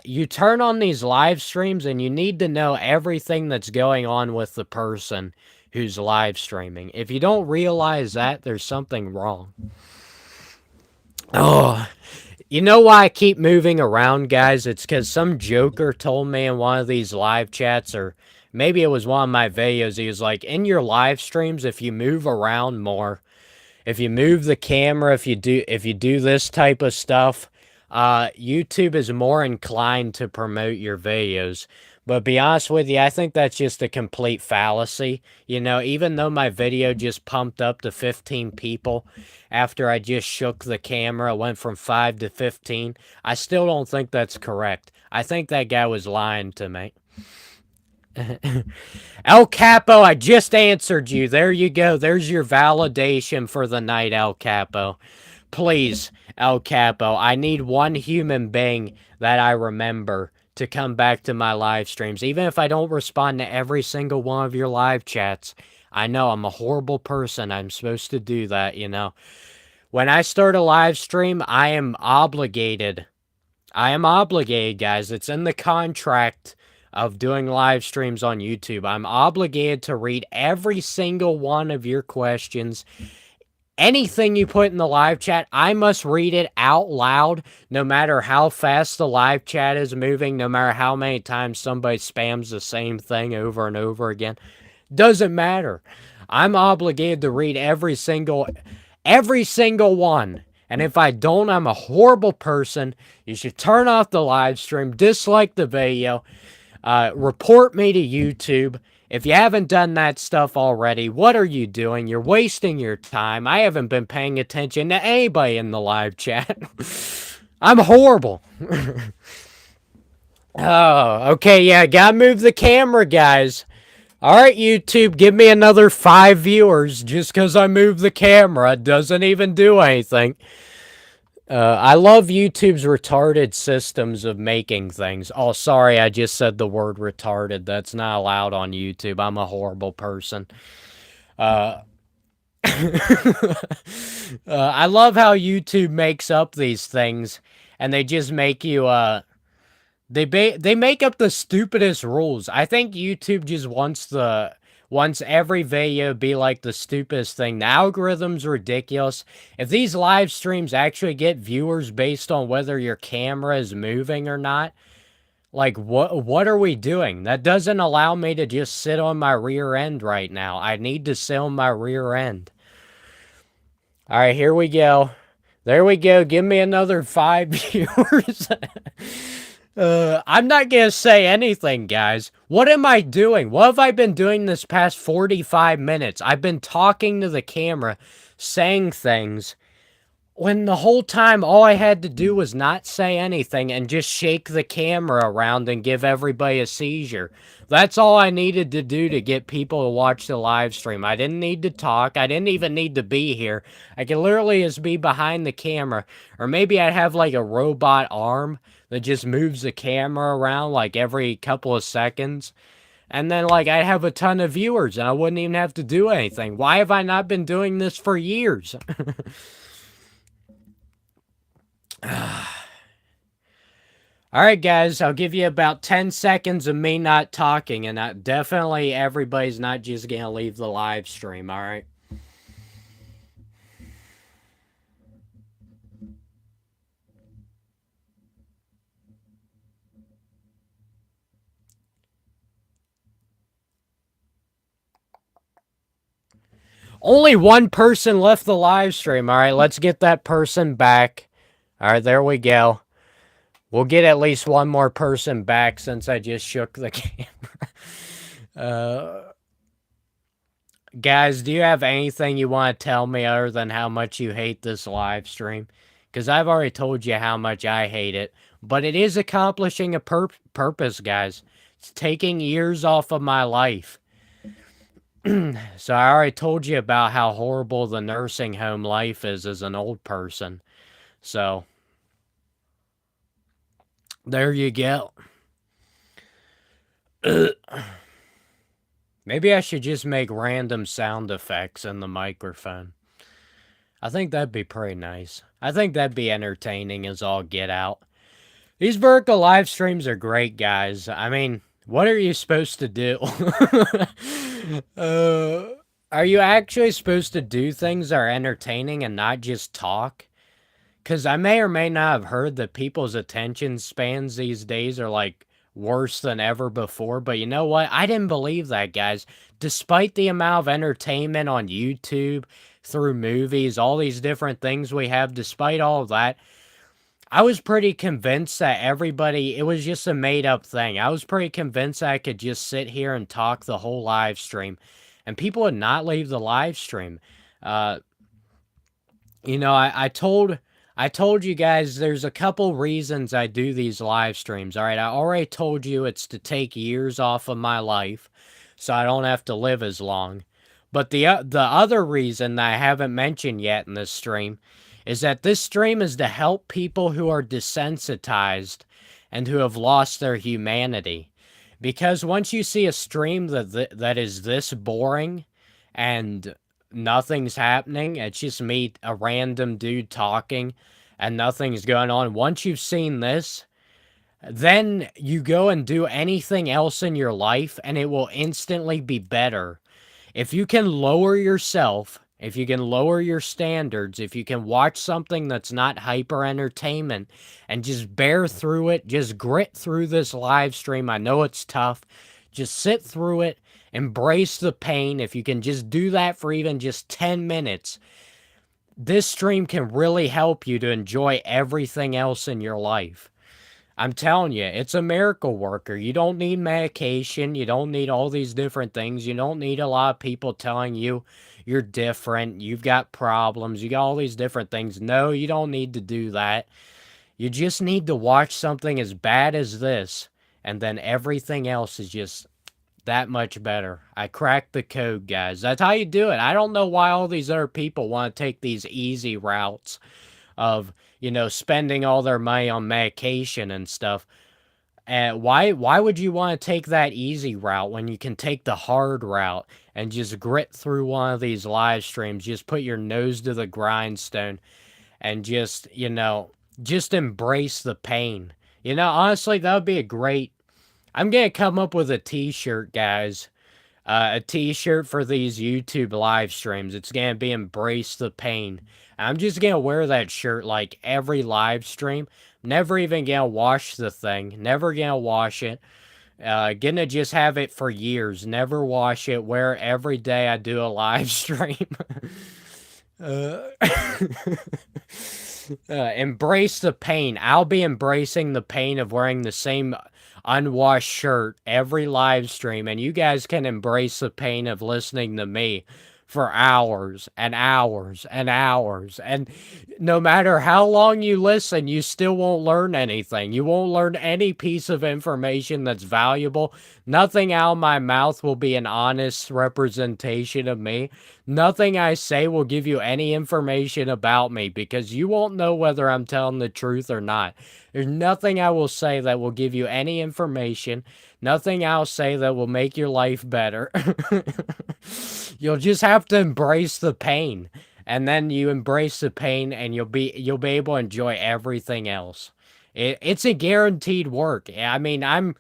You turn on these live streams and you need to know everything that's going on with the person who's live streaming. If you don't realize that, there's something wrong. Oh, you know why I keep moving around, guys? It's because some joker told me in one of these live chats, or maybe it was one of my videos, he was like, in your live streams, if you move around more, if you move the camera, if you do this type of stuff, YouTube is more inclined to promote your videos. But be honest with you, I think that's just a complete fallacy. You know, even though my video just pumped up to 15 people after I just shook the camera, went from 5 to 15, I still don't think that's correct. I think that guy was lying to me. El Capo, I just answered you. There you go. There's your validation for the night, El Capo. Please, El Capo, I need one human being that I remember to come back to my live streams. Even if I don't respond to every single one of your live chats, I know I'm a horrible person. I'm supposed to do that, you know. When I start a live stream, I am obligated. I am obligated, guys. It's in the contract of doing live streams on YouTube. I'm obligated to read every single one of your questions. Anything you put in the live chat, I must read it out loud, no matter how fast the live chat is moving, no matter how many times somebody spams the same thing over and over again. Doesn't matter. I'm obligated to read every single one. And if I don't, I'm a horrible person. You should turn off the live stream, dislike the video, report me to YouTube. If you haven't done that stuff already, what are you doing? You're wasting your time. I haven't been paying attention to anybody in the live chat. I'm horrible. Oh, okay, yeah, gotta move the camera, guys. Alright, YouTube, give me another 5 viewers just because I moved the camera. It doesn't even do anything. I love YouTube's retarded systems of making things. Oh, sorry, I just said the word retarded. That's not allowed on YouTube. I'm a horrible person. I love how YouTube makes up these things, and they just make you, they make up the stupidest rules. I think YouTube just wants every video be like the stupidest thing. The algorithm's ridiculous. If these live streams actually get viewers based on whether your camera is moving or not, like what are we doing? That doesn't allow me to just sit on my rear end right now. I need to sit on my rear end. All right, here we go. There we go. Give me another 5 viewers. I'm not gonna say anything, guys. What am I doing? What have I been doing this past 45 minutes? I've been talking to the camera, saying things, when the whole time all I had to do was not say anything and just shake the camera around and give everybody a seizure. That's all I needed to do to get people to watch the live stream. I didn't need to talk. I didn't even need to be here. I could literally just be behind the camera. Or maybe I'd have like a robot arm that just moves the camera around like every couple of seconds. And then like I'd have a ton of viewers and I wouldn't even have to do anything. Why have I not been doing this for years? Alright guys, I'll give you about 10 seconds of me not talking, and definitely everybody's not just gonna leave the live stream, alright? Only one person left the live stream, alright? Let's get that person back. Alright, there we go. We'll get at least one more person back since I just shook the camera. Guys, do you have anything you want to tell me other than how much you hate this live stream? Because I've already told you how much I hate it. But it is accomplishing a purpose, guys. It's taking years off of my life. So I already told you about how horrible the nursing home life is as an old person. So there you go. Maybe I should just make random sound effects in the microphone. I think that'd be pretty nice. I think that'd be entertaining as all get out. These vertical live streams are great, guys. I mean, what are you supposed to do? Are you actually supposed to do things that are entertaining and not just talk? Because I may or may not have heard that people's attention spans these days are like worse than ever before. But you know what? I didn't believe that, guys. Despite the amount of entertainment on YouTube, through movies, all these different things we have, despite all of that, I was pretty convinced that it was just a made-up thing. I was pretty convinced that I could just sit here and talk the whole live stream, and people would not leave the live stream. You know, I told you guys there's a couple reasons I do these live streams, alright? I already told you it's to take years off of my life, so I don't have to live as long. But the other reason that I haven't mentioned yet in this stream is that this stream is to help people who are desensitized and who have lost their humanity. Because once you see a stream that is this boring and nothing's happening. It's just me, a random dude talking, and nothing's going on. Once you've seen this, then you go and do anything else in your life, and it will instantly be better. If you can lower yourself, if you can lower your standards, if you can watch something that's not hyper entertainment and just bear through it, just grit through this live stream. I know it's tough. Just sit through it, embrace the pain. If you can just do that for even just 10 minutes, this stream can really help you to enjoy everything else in your life. I'm telling you, it's a miracle worker. You don't need medication. You don't need all these different things. You don't need a lot of people telling you you're different. You've got problems. You got all these different things. No, you don't need to do that. You just need to watch something as bad as this, and then everything else is just that much better. I cracked the code, guys. That's how you do it. I don't know why all these other people want to take these easy routes of, spending all their money on medication and stuff. And why would you want to take that easy route when you can take the hard route and just grit through one of these live streams, just put your nose to the grindstone and just embrace the pain. Honestly, that would be a great. I'm going to come up with a t-shirt, guys. A t-shirt for these YouTube live streams. It's going to be Embrace the Pain. I'm just going to wear that shirt like every live stream. Never even going to wash the thing. Never going to wash it. Gonna just have it for years. Never wash it. Wear it every day I do a live stream. uh, embrace the pain. I'll be embracing the pain of wearing the same unwashed shirt every live stream, and you guys can embrace the pain of listening to me for hours and hours and hours. And no matter how long you listen, you still won't learn anything. You won't learn any piece of information that's valuable. Nothing out of my mouth will be an honest representation of me. Nothing I say will give you any information about me, because you won't know whether I'm telling the truth or not. There's nothing I will say that will give you any information. Nothing I'll say that will make your life better. You'll just have to embrace the pain. And then you embrace the pain, and you'll be able to enjoy everything else. It's a guaranteed work. I mean, I'm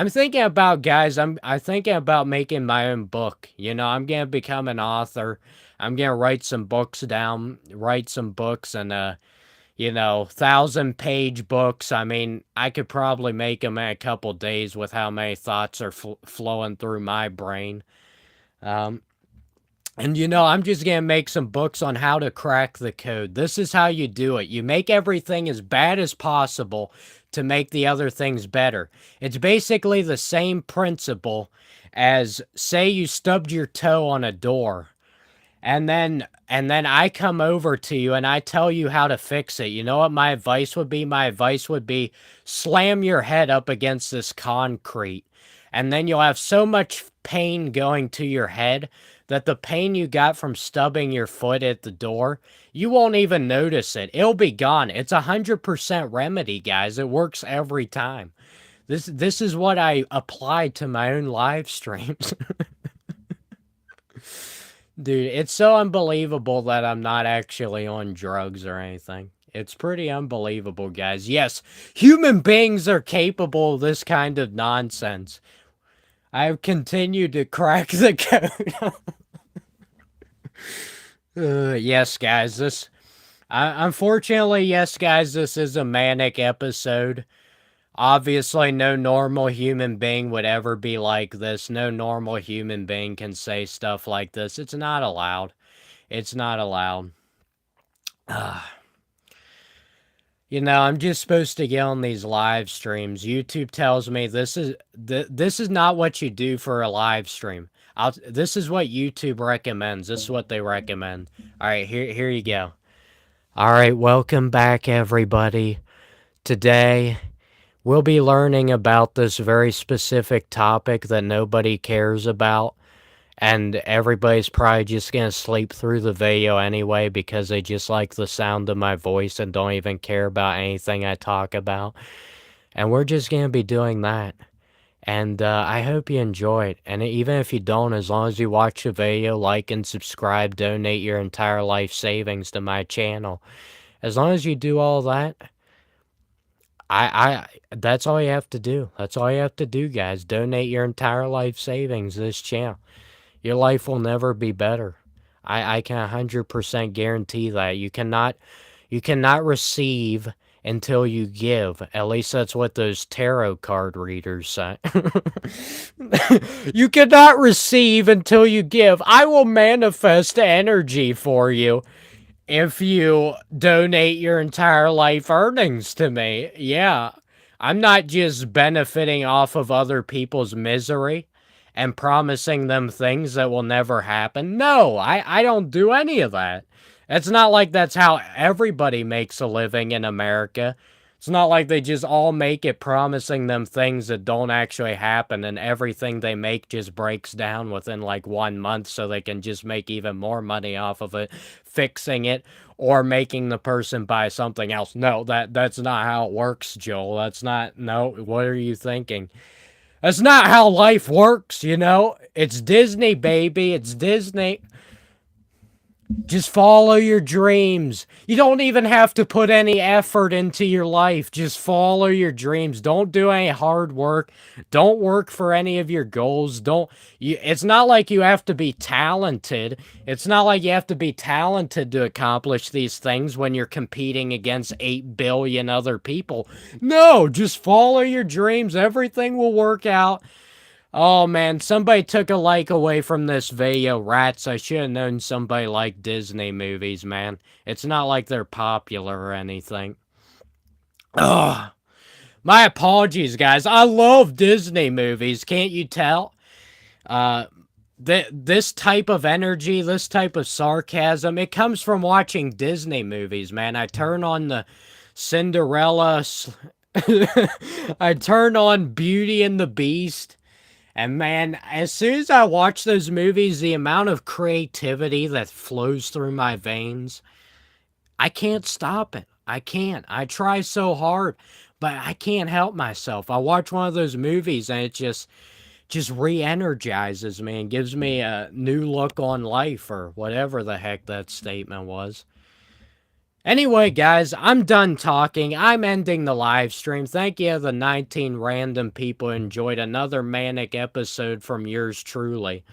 thinking about, guys, I'm thinking about making my own book. I'm gonna become an author. I'm gonna write some books down, write some books, and 1,000-page books. I mean, I could probably make them in a couple days with how many thoughts are flowing through my brain. And I'm just going to make some books on how to crack the code. This is how you do it. You make everything as bad as possible to make the other things better. It's basically the same principle as, say you stubbed your toe on a door. And then I come over to you and I tell you how to fix it. You know what my advice would be? My advice would be, slam your head up against this concrete. And then you'll have so much pain going to your head that the pain you got from stubbing your foot at the door, you won't even notice it. It'll be gone. It's 100% remedy, guys. It works every time. This is what I applied to my own live streams. Dude, it's so unbelievable that I'm not actually on drugs or anything. It's pretty unbelievable, guys. Yes, human beings are capable of this kind of nonsense. I've continued to crack the code. Yes, guys, unfortunately, yes, guys, this is a manic episode. Obviously, no normal human being would ever be like this. No normal human being can say stuff like this. It's not allowed. It's not allowed. I'm just supposed to get on these live streams. YouTube tells me this is not what you do for a live stream. This is what YouTube recommends. This is what they recommend. All right, here you go. All right, welcome back, everybody. Today, we'll be learning about this very specific topic that nobody cares about. And everybody's probably just going to sleep through the video anyway because they just like the sound of my voice and don't even care about anything I talk about. And we're just going to be doing that. And I hope you enjoy it. And even if you don't, as long as you watch the video, like and subscribe, donate your entire life savings to my channel. As long as you do all that, that's all you have to do. That's all you have to do, guys. Donate your entire life savings to this channel. Your life will never be better. I can 100% guarantee that. You cannot receive until you give. At least that's what those tarot card readers say. You cannot receive until you give. I will manifest energy for you if you donate your entire life earnings to me. Yeah. I'm not just benefiting off of other people's misery and promising them things that will never happen. No, I don't do any of that. It's not like that's how everybody makes a living in America. It's not like they just all make it promising them things that don't actually happen, and everything they make just breaks down within like 1 month so they can just make even more money off of it, fixing it or making the person buy something else. No, that's not how it works, Joel. That's not, no, what are you thinking? That's not how life works, you know? It's Disney, baby. It's Disney. Just follow your dreams. You don't even have to put any effort into your life. Just follow your dreams. Don't do any hard work. Don't work for any of your goals. It's not like you have to be talented. It's not like you have to be talented to accomplish these things when you're competing against 8 billion other people. No, just follow your dreams. Everything will work out. Oh man, somebody took a like away from this video. Rats, I should have known somebody liked Disney movies, man. It's not like they're popular or anything. Ugh. My apologies, guys. I love Disney movies, can't you tell? This type of energy, this type of sarcasm, it comes from watching Disney movies, man. I turn on the Cinderella... I turn on Beauty and the Beast. And man, as soon as I watch those movies, the amount of creativity that flows through my veins, I can't stop it. I can't. I try so hard, but I can't help myself. I watch one of those movies and it just re-energizes me and gives me a new look on life, or whatever the heck that statement was. Anyway, guys, I'm done talking. I'm ending the live stream. Thank you to the 19 random people who enjoyed another manic episode from yours truly.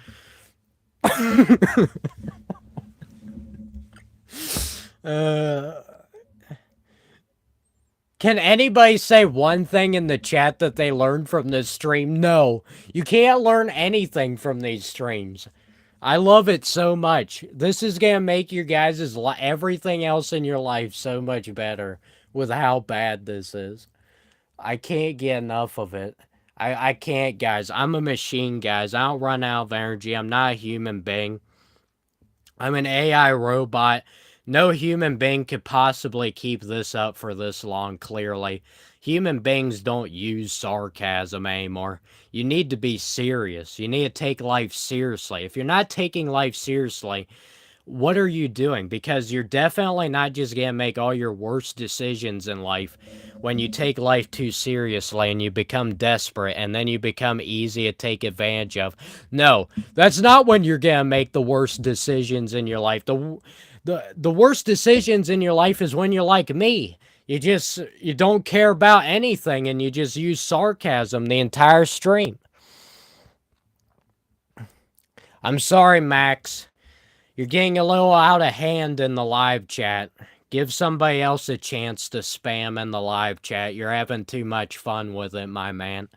Can anybody say one thing in the chat that they learned from this stream? No, you can't learn anything from these streams. I love it so much. This is going to make your guys' everything else in your life so much better with how bad this is. I can't get enough of it. I can't, guys. I'm a machine, guys. I don't run out of energy. I'm not a human being. I'm an AI robot. No human being could possibly keep this up for this long, clearly. Human beings don't use sarcasm anymore. You need to be serious. You need to take life seriously. If you're not taking life seriously, what are you doing? Because you're definitely not just going to make all your worst decisions in life when you take life too seriously and you become desperate and then you become easy to take advantage of. No, that's not when you're going to make the worst decisions in your life. The worst decisions in your life is when you're like me. You don't care about anything and you just use sarcasm the entire stream. I'm sorry, Max. You're getting a little out of hand in the live chat. Give somebody else a chance to spam in the live chat. You're having too much fun with it, my man.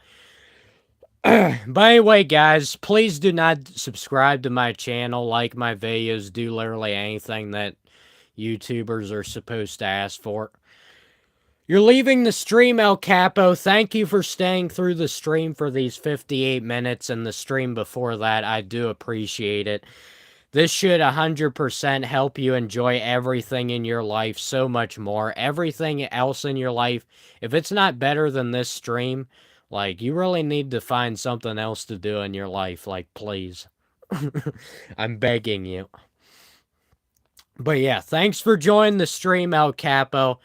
But anyway, guys, please do not subscribe to my channel, like my videos, do literally anything that YouTubers are supposed to ask for. You're leaving the stream, El Capo. Thank you for staying through the stream for these 58 minutes and the stream before that. I do appreciate it. This should 100% help you enjoy everything in your life so much more. Everything else in your life, if it's not better than this stream, like, you really need to find something else to do in your life. Like, please. I'm begging you. But yeah, thanks for joining the stream, El Capo.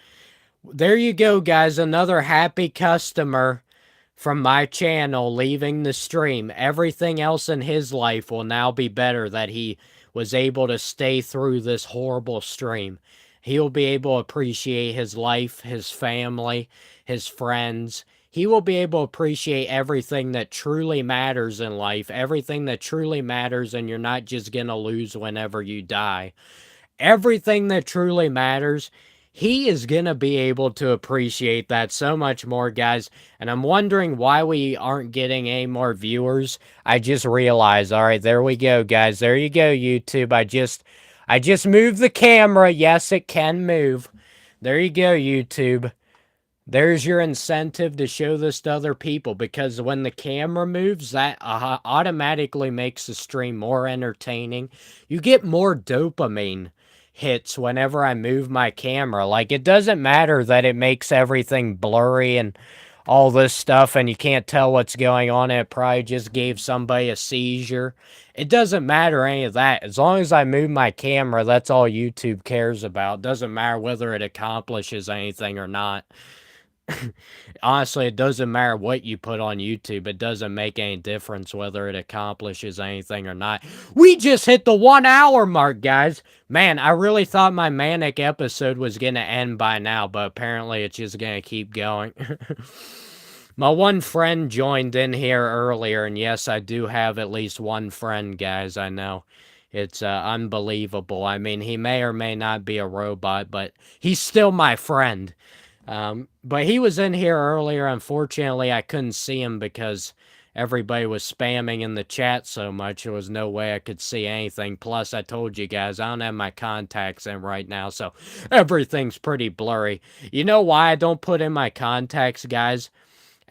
There you go, guys. Another happy customer from my channel leaving the stream, everything else in his life will now be better that he was able to stay through this horrible stream. He'll be able to appreciate his life, his family, his friends. He will be able to appreciate everything that truly matters in life, everything that truly matters, and you're not just going to lose whenever you die. Everything that truly matters, he is going to be able to appreciate that so much more, guys. And I'm wondering why we aren't getting any more viewers. I just realized, all right, there we go, guys. There you go, YouTube. I just moved the camera. Yes, it can move. There you go, YouTube. There's your incentive to show this to other people, because when the camera moves, that automatically makes the stream more entertaining. You get more dopamine hits whenever I move my camera. Like, it doesn't matter that it makes everything blurry and all this stuff and you can't tell what's going on. It probably just gave somebody a seizure. It doesn't matter any of that. As long as I move my camera, that's all YouTube cares about. Doesn't matter whether it accomplishes anything or not. Honestly, it doesn't matter what you put on YouTube. It doesn't make any difference whether it accomplishes anything or not. We just hit the 1 hour mark, guys. Man, I really thought my manic episode was going to end by now, but apparently it's just going to keep going. My one friend joined in here earlier, and yes, I do have at least one friend, guys. I know. It's unbelievable. I mean, he may or may not be a robot, but he's still my friend. But he was in here earlier. Unfortunately, I couldn't see him because everybody was spamming in the chat so much. There was no way I could see anything. Plus, I told you guys, I don't have my contacts in right now, so everything's pretty blurry. You know why I don't put in my contacts, guys?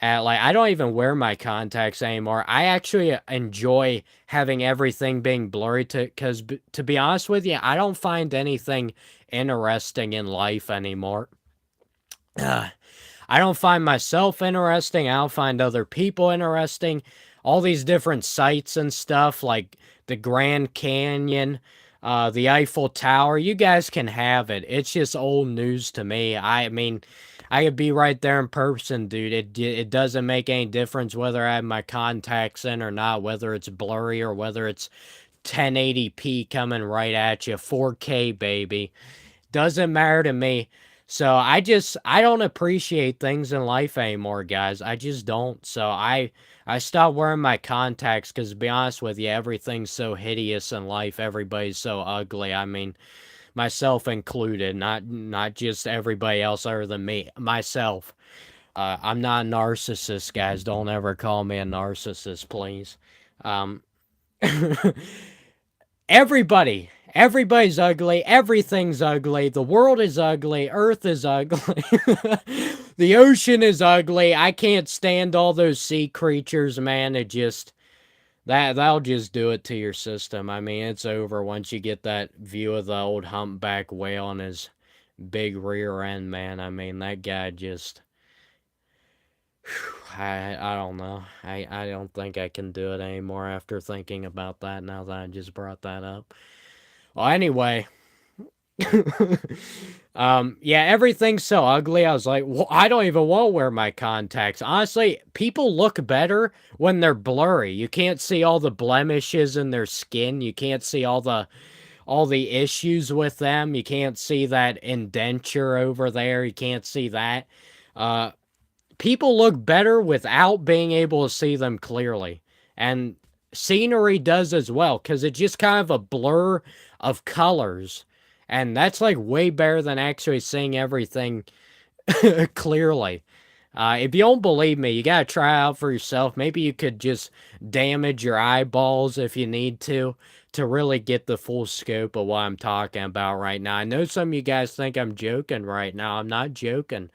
Like, I don't even wear my contacts anymore. I actually enjoy having everything being blurry because, to be honest with you, I don't find anything interesting in life anymore. I don't find myself interesting. I don't find other people interesting. All these different sites and stuff like the Grand Canyon, the Eiffel Tower, you guys can have it. It's just old news to me. I mean, I could be right there in person, dude. It doesn't make any difference whether I have my contacts in or not, whether it's blurry or whether it's 1080p coming right at you, 4K, baby. Doesn't matter to me. So I don't appreciate things in life anymore, guys. I just don't. So I stopped wearing my contacts because, to be honest with you, everything's so hideous in life. Everybody's so ugly. I mean, myself included, not just everybody else other than me, myself. I'm not a narcissist, guys. Don't ever call me a narcissist, please. Everybody's ugly. Everything's ugly. The world is ugly. Earth is ugly. The ocean is ugly. I can't stand all those sea creatures, man. It just, that'll just do it to your system. I mean, it's over once you get that view of the old humpback whale and his big rear end, man. I mean, that guy just, I don't know. I don't think I can do it anymore after thinking about that now that I just brought that up. Well, anyway. Yeah, everything's so ugly. I was like, well, I don't even want to wear my contacts. Honestly, people look better when they're blurry. You can't see all the blemishes in their skin. You can't see all the issues with them. You can't see that indenture over there. You can't see that. People look better without being able to see them clearly. And scenery does as well, because it's just kind of a blur of colors. And that's like way better than actually seeing everything clearly. If you don't believe me, you gotta try it out for yourself. Maybe you could just damage your eyeballs if you need to really get the full scope of what I'm talking about right now. I know some of you guys think I'm joking right now. I'm not joking.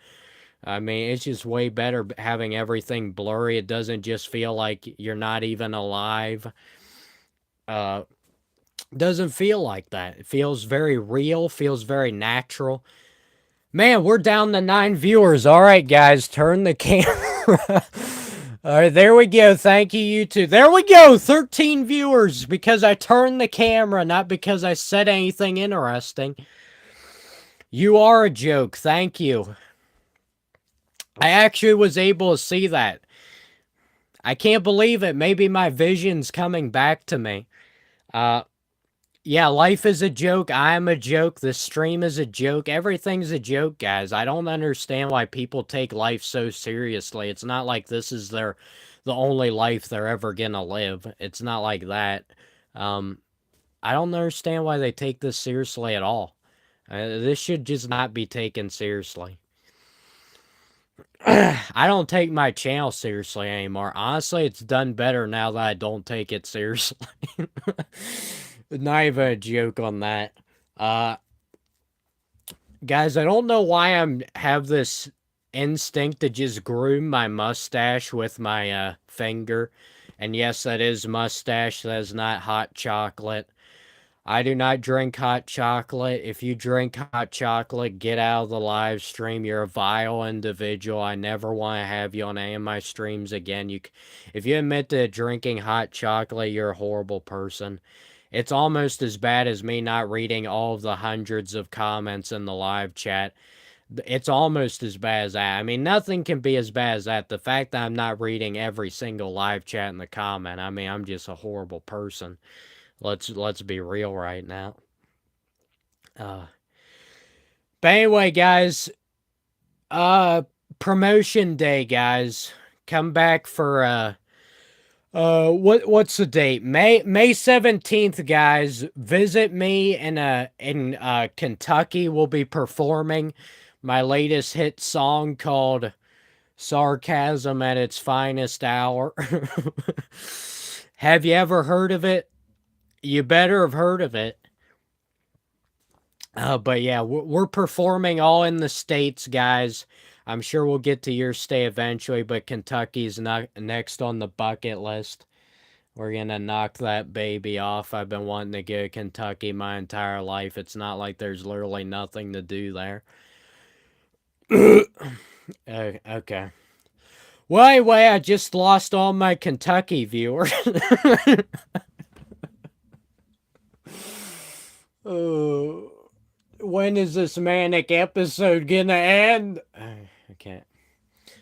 I mean, it's just way better having everything blurry. It doesn't just feel like you're not even alive. Doesn't feel like that. It feels very real, feels very natural. Man, we're down to 9 viewers. All right, guys, turn the camera. All right, there we go. Thank you, YouTube. There we go. 13 viewers because I turned the camera, not because I said anything interesting. You are a joke. Thank you. I actually was able to see that. I can't believe it. Maybe my vision's coming back to me. Uh, yeah, life is a joke. I am a joke. This stream is a joke. Everything's a joke, guys. I don't understand why people take life so seriously. It's not like this is the only life they're ever gonna live. It's not like that. Um, I don't understand why they take this seriously at all. This should just not be taken seriously. I don't take my channel seriously anymore. Honestly, it's done better now that I don't take it seriously. Not even a joke on that. Uh, guys, I don't know why have this instinct to just groom my mustache with my finger. And yes, that is mustache. That is not hot chocolate. I do not drink hot chocolate. If you drink hot chocolate, get out of the live stream. You're a vile individual. I never want to have you on any of my streams again. If you admit to drinking hot chocolate, you're a horrible person. It's almost as bad as me not reading all of the hundreds of comments in the live chat. It's almost as bad as that. I mean, nothing can be as bad as that. The fact that I'm not reading every single live chat in the comment, I mean, I'm just a horrible person. Let's be real right now. But anyway, guys, promotion day, guys. Come back for what's the date? May 17th, guys. Visit me in Kentucky. We'll be performing my latest hit song called Sarcasm at Its Finest Hour. Have you ever heard of it? You better have heard of it. But yeah, we're performing all in the States, guys. I'm sure we'll get to your state eventually, but Kentucky's next on the bucket list. We're going to knock that baby off. I've been wanting to go to Kentucky my entire life. It's not like there's literally nothing to do there. Okay. Well, anyway, I just lost all my Kentucky viewers. When is this manic episode gonna end? Okay.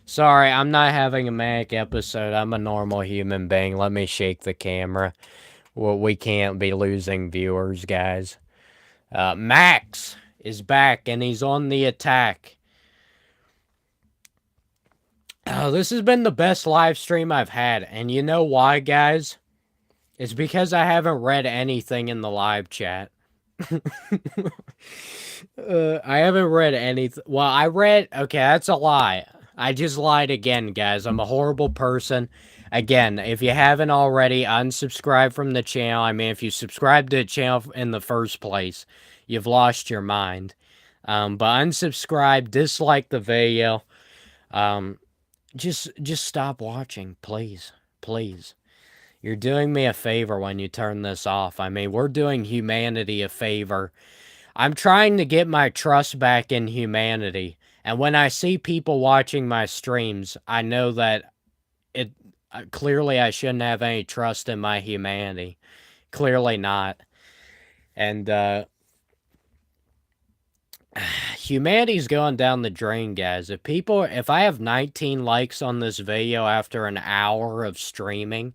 Sorry, I'm not having a manic episode. I'm a normal human being. Let me shake the camera. Well, we can't be losing viewers, guys. Max is back, and he's on the attack. This has been the best live stream I've had, and you know why, guys? It's because I haven't read anything in the live chat. I haven't read anything. Well, I read... Okay, that's a lie. I just lied again, guys. I'm a horrible person. Again, if you haven't already, unsubscribe from the channel. I mean, if you subscribe to the channel in the first place, you've lost your mind. But unsubscribe, dislike the video. Just stop watching, please. Please. You're doing me a favor when you turn this off. I mean, we're doing humanity a favor. I'm trying to get my trust back in humanity. And when I see people watching my streams, I know that clearly I shouldn't have any trust in my humanity. Clearly not. And humanity's going down the drain, guys. If I have 19 likes on this video after an hour of streaming,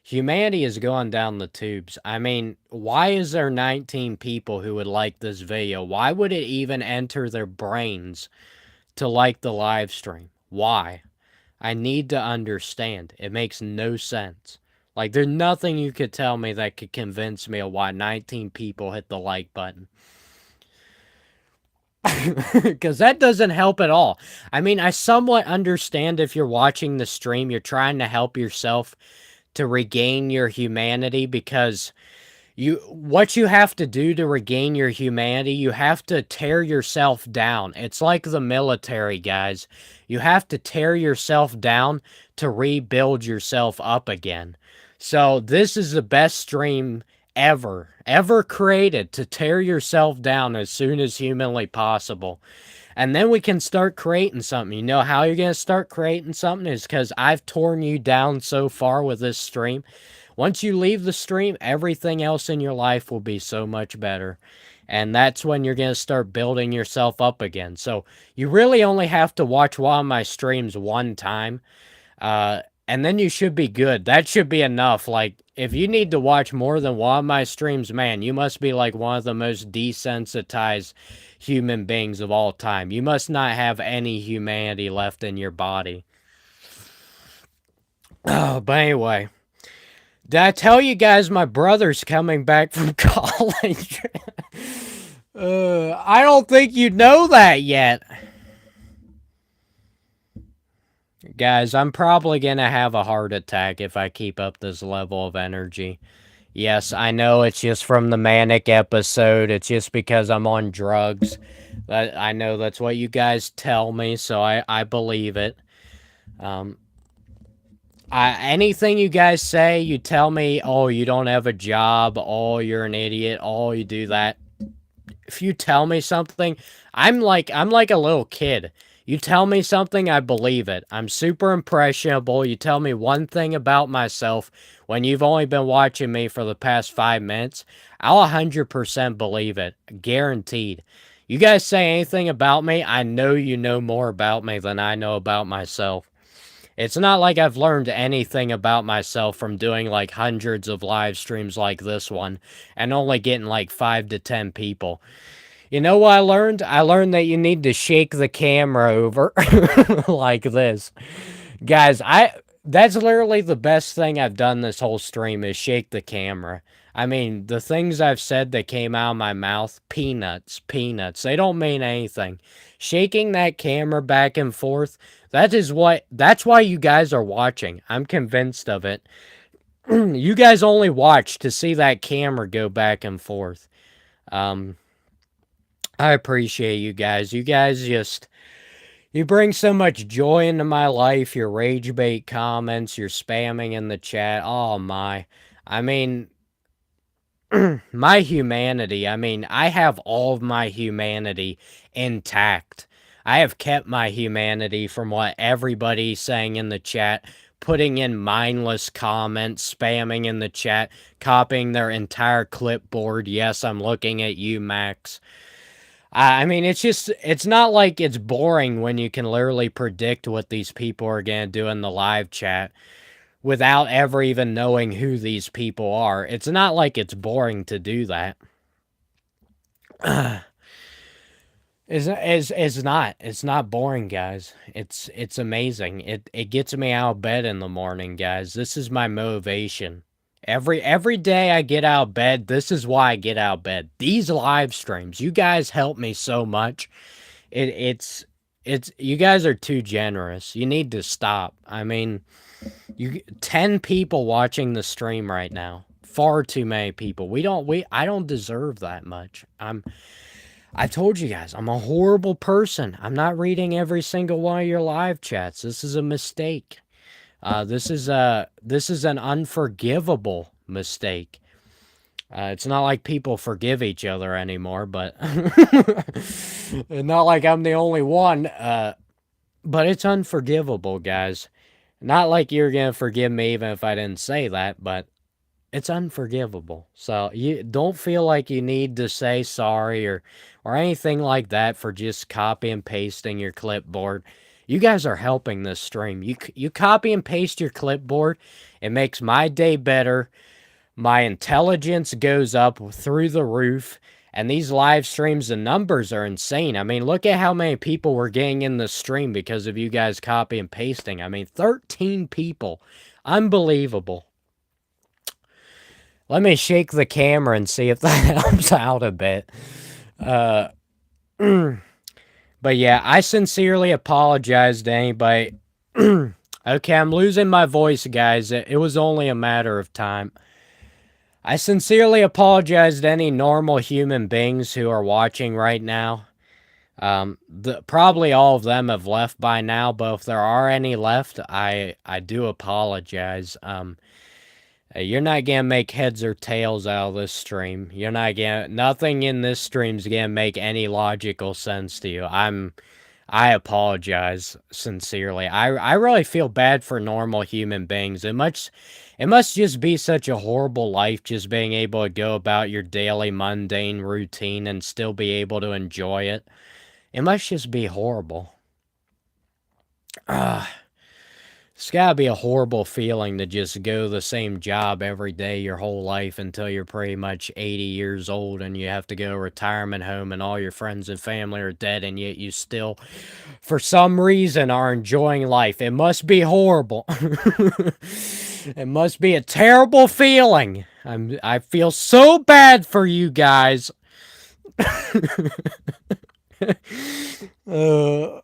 humanity is going down the tubes. I mean, why is there 19 people who would like this video? Why would it even enter their brains to like the live stream? Why? I need to understand. It makes no sense. Like, there's nothing you could tell me that could convince me of why 19 people hit the like button. Because that doesn't help at all. I mean, I somewhat understand if you're watching the stream, you're trying to help yourself to regain your humanity, because what you have to do to regain your humanity, you have to tear yourself down. It's like the military, guys. You have to tear yourself down to rebuild yourself up again. So this is the best stream ever created, to tear yourself down as soon as humanly possible. And then we can start creating something. You know how you're going to start creating something is because I've torn you down so far with this stream. Once you leave the stream, everything else in your life will be so much better. And that's when you're going to start building yourself up again. So you really only have to watch one of my streams one time. and then you should be good. That should be enough. Like, if you need to watch more than one of my streams, man, you must be like one of the most desensitized human beings of all time. You must not have any humanity left in your body. Oh, but anyway, did I tell you guys my brother's coming back from college? I don't think you know that yet. Guys, I'm probably gonna have a heart attack if I keep up this level of energy. Yes, I know it's just from the manic episode. It's just because I'm on drugs. I know that's what you guys tell me, so I believe it. Um, anything you guys say, you tell me, oh, you don't have a job, oh, you're an idiot, oh, you do that. If you tell me something, I'm like a little kid. You tell me something, I believe it. I'm super impressionable. You tell me one thing about myself when you've only been watching me for the past 5 minutes, I'll 100% believe it. Guaranteed. You guys say anything about me, I know you know more about me than I know about myself. It's not like I've learned anything about myself from doing like hundreds of live streams like this one and only getting like 5 to 10 people. You know what I learned? I learned that you need to shake the camera over like this. Guys, that's literally the best thing I've done this whole stream is shake the camera. I mean, the things I've said that came out of my mouth, peanuts, peanuts. They don't mean anything. Shaking that camera back and forth, that's why you guys are watching. I'm convinced of it. You guys only watch to see that camera go back and forth. Um, I appreciate you guys. You guys just, you bring so much joy into my life. Your rage bait comments, your spamming in the chat. Oh my. I mean, my humanity. I mean, I have all of my humanity intact. I have kept my humanity from what everybody's saying in the chat, putting in mindless comments, spamming in the chat, copying their entire clipboard. Yes, I'm looking at you, Max. I mean, it's not like it's boring when you can literally predict what these people are going to do in the live chat without ever even knowing who these people are. It's not like it's boring to do that. It's not boring, guys. It's amazing. It gets me out of bed in the morning, guys. This is my motivation. Every day I get out of bed, this is why I get out of bed. These live streams, you guys help me so much. It's you guys are too generous. You need to stop. I mean, 10 people watching the stream right now. Far too many people. I don't deserve that much. I told you guys, I'm a horrible person. I'm not reading every single one of your live chats. This is a mistake. This is an unforgivable mistake. It's not like people forgive each other anymore, but not like I'm the only one. But it's unforgivable, guys. Not like you're gonna forgive me even if I didn't say that, but it's unforgivable. So you don't feel like you need to say sorry or anything like that for just copy and pasting your clipboard. You guys are helping this stream. You copy and paste your clipboard. It makes my day better. My intelligence goes up through the roof. And these live streams, the numbers are insane. I mean, look at how many people we're getting in the stream because of you guys copy and pasting. I mean, 13 people. Unbelievable. Let me shake the camera and see if that helps out a bit. But yeah, I sincerely apologize to anybody. Okay, I'm losing my voice, guys. It was only a matter of time. I sincerely apologize to any normal human beings who are watching right now. Probably all of them have left by now, but if there are any left, I do apologize. You're not gonna make heads or tails out of this stream. Nothing in this stream's gonna make any logical sense to you. I apologize sincerely. I really feel bad for normal human beings. It must just be such a horrible life just being able to go about your daily mundane routine and still be able to enjoy it. It must just be horrible. It's gotta be a horrible feeling to just go the same job every day your whole life until you're pretty much 80 years old and you have to go to a retirement home and all your friends and family are dead and yet you still, for some reason, are enjoying life. It must be horrible. It must be a terrible feeling. I feel so bad for you guys. uh,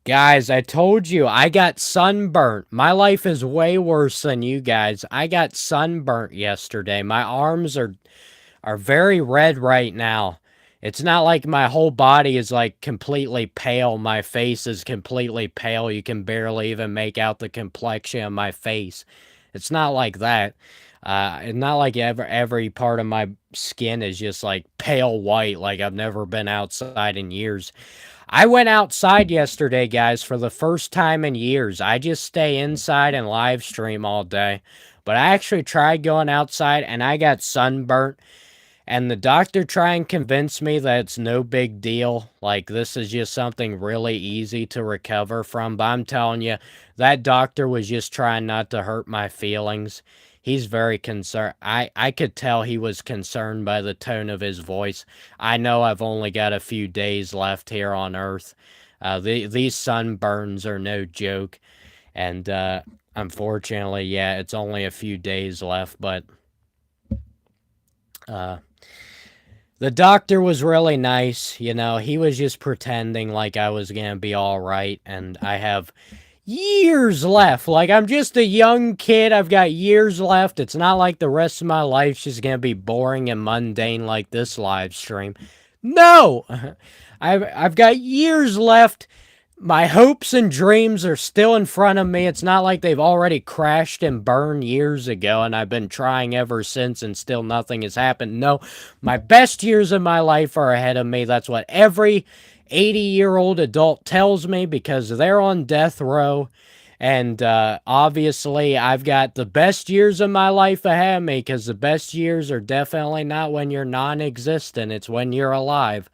Guys, I told you, I got sunburnt. My life is way worse than you guys. I got sunburnt yesterday. My arms are very red right now. It's not like my whole body is like completely pale. My face is completely pale. You can barely even make out the complexion of my face. It's not like that. It's not like every part of my skin is just like pale white, like I've never been outside in years. I went outside yesterday, guys, for the first time in years. I just stay inside and live stream all day. But I actually tried going outside and I got sunburnt. And the doctor tried and convince me that it's no big deal. Like, this is just something really easy to recover from. But I'm telling you, that doctor was just trying not to hurt my feelings. He's very concerned. I could tell he was concerned by the tone of his voice. I know I've only got a few days left here on Earth. These sunburns are no joke. And unfortunately, yeah, it's only a few days left. But the doctor was really nice. You know, he was just pretending like I was going to be all right. And I have years left. Like, I'm just a young kid. I've got years left. It's not like the rest of my life's just gonna be boring and mundane like this live stream. No! I've got years left. My hopes and dreams are still in front of me. It's not like they've already crashed and burned years ago and I've been trying ever since and still nothing has happened. No, my best years of my life are ahead of me. That's what every 80-year-old adult tells me because they're on death row. And obviously, I've got the best years of my life ahead of me because the best years are definitely not when you're non-existent. It's when you're alive.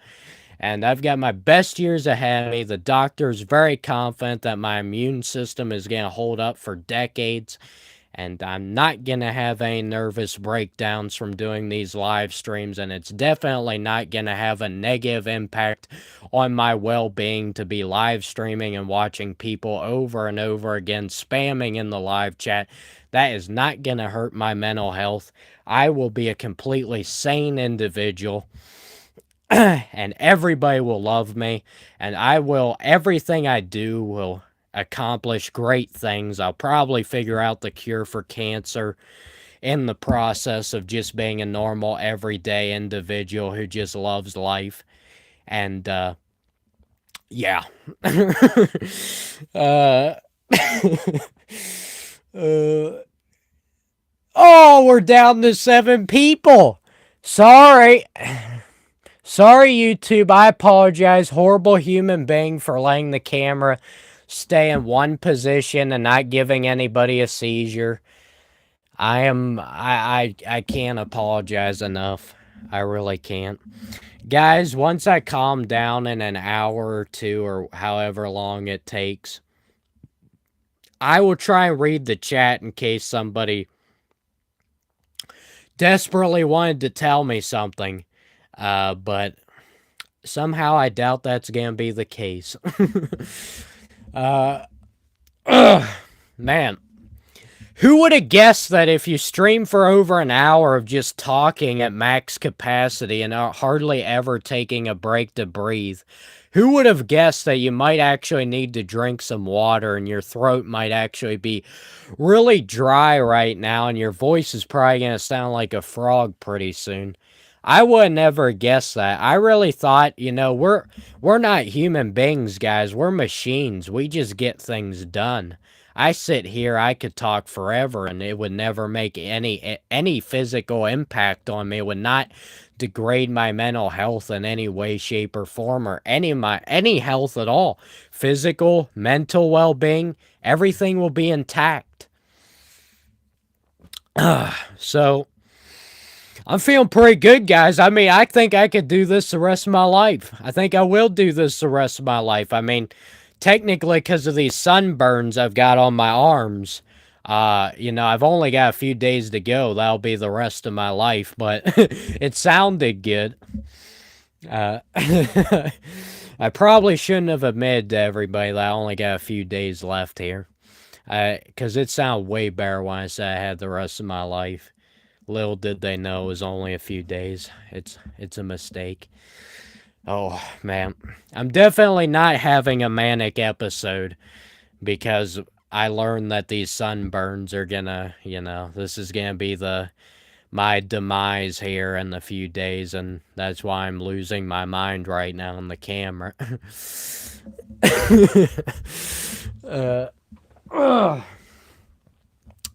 And I've got my best years ahead of me. The doctor's very confident that my immune system is going to hold up for decades. And I'm not going to have any nervous breakdowns from doing these live streams. And it's definitely not going to have a negative impact on my well-being to be live streaming and watching people over and over again spamming in the live chat. That is not going to hurt my mental health. I will be a completely sane individual. And everybody will love me. And everything I do will accomplish great things. I'll probably figure out the cure for cancer in the process of just being a normal, everyday individual who just loves life. And, yeah. Oh, we're down to 7 people. Sorry. Sorry, YouTube. I apologize. Horrible human being for letting the camera stay in one position and not giving anybody a seizure. I can't apologize enough. I really can't. Guys, once I calm down in an hour or two or however long it takes, I will try and read the chat in case somebody desperately wanted to tell me something. But somehow I doubt that's gonna be the case. Man. Who would have guessed that if you stream for over an hour of just talking at max capacity and hardly ever taking a break to breathe, who would have guessed that you might actually need to drink some water and your throat might actually be really dry right now and your voice is probably going to sound like a frog pretty soon? I would never guess that. I really thought, you know, we're not human beings, guys. We're machines. We just get things done. I sit here, I could talk forever, and it would never make any physical impact on me. It would not degrade my mental health in any way, shape, or form, or any health at all. Physical, mental well-being, everything will be intact. So I'm feeling pretty good, guys. I mean, I think I could do this the rest of my life. I think I will do this the rest of my life. I mean, technically, because of these sunburns I've got on my arms, I've only got a few days to go. That'll be the rest of my life, but it sounded good. I probably shouldn't have admitted to everybody that I only got a few days left here. Because it sounded way better when I said I had the rest of my life. Little did they know it was only a few days. It's a mistake. Oh, man. I'm definitely not having a manic episode because I learned that these sunburns are gonna, this is gonna be my demise here in a few days, and that's why I'm losing my mind right now on the camera.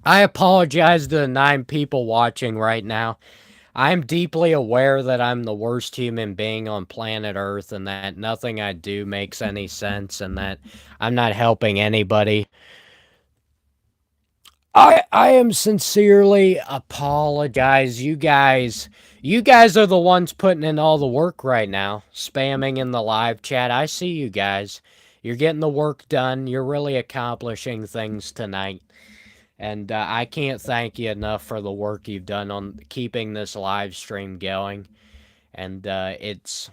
I apologize to the 9 people watching right now. I'm deeply aware that I'm the worst human being on planet Earth and that nothing I do makes any sense and that I'm not helping anybody. I am sincerely apologize. You guys are the ones putting in all the work right now, spamming in the live chat. I see you guys. You're getting the work done. You're really accomplishing things tonight. And I can't thank you enough for the work you've done on keeping this live stream going. And it's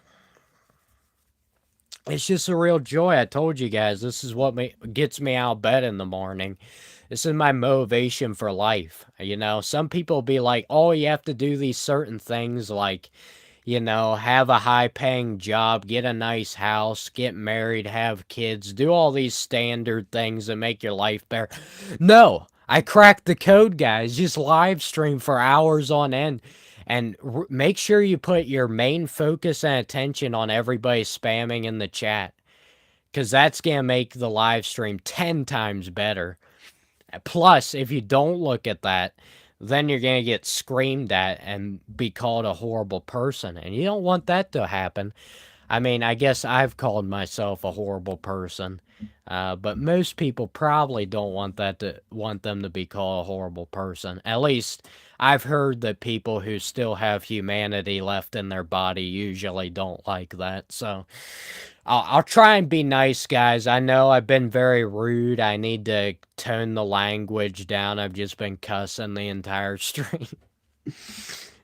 just a real joy. I told you guys, this is what gets me out of bed in the morning. This is my motivation for life. Some people be like, oh, you have to do these certain things like, have a high paying job, get a nice house, get married, have kids, do all these standard things that make your life better. No, I cracked the code, guys. Just live stream for hours on end. And make sure you put your main focus and attention on everybody spamming in the chat. Because that's going to make the live stream 10 times better. Plus, if you don't look at that, then you're going to get screamed at and be called a horrible person. And you don't want that to happen. I mean, I guess I've called myself a horrible person. But most people probably don't want them to be called a horrible person. At least I've heard that people who still have humanity left in their body usually don't like that. So I'll try and be nice, guys. I know I've been very rude. I need to tone the language down. I've just been cussing the entire stream.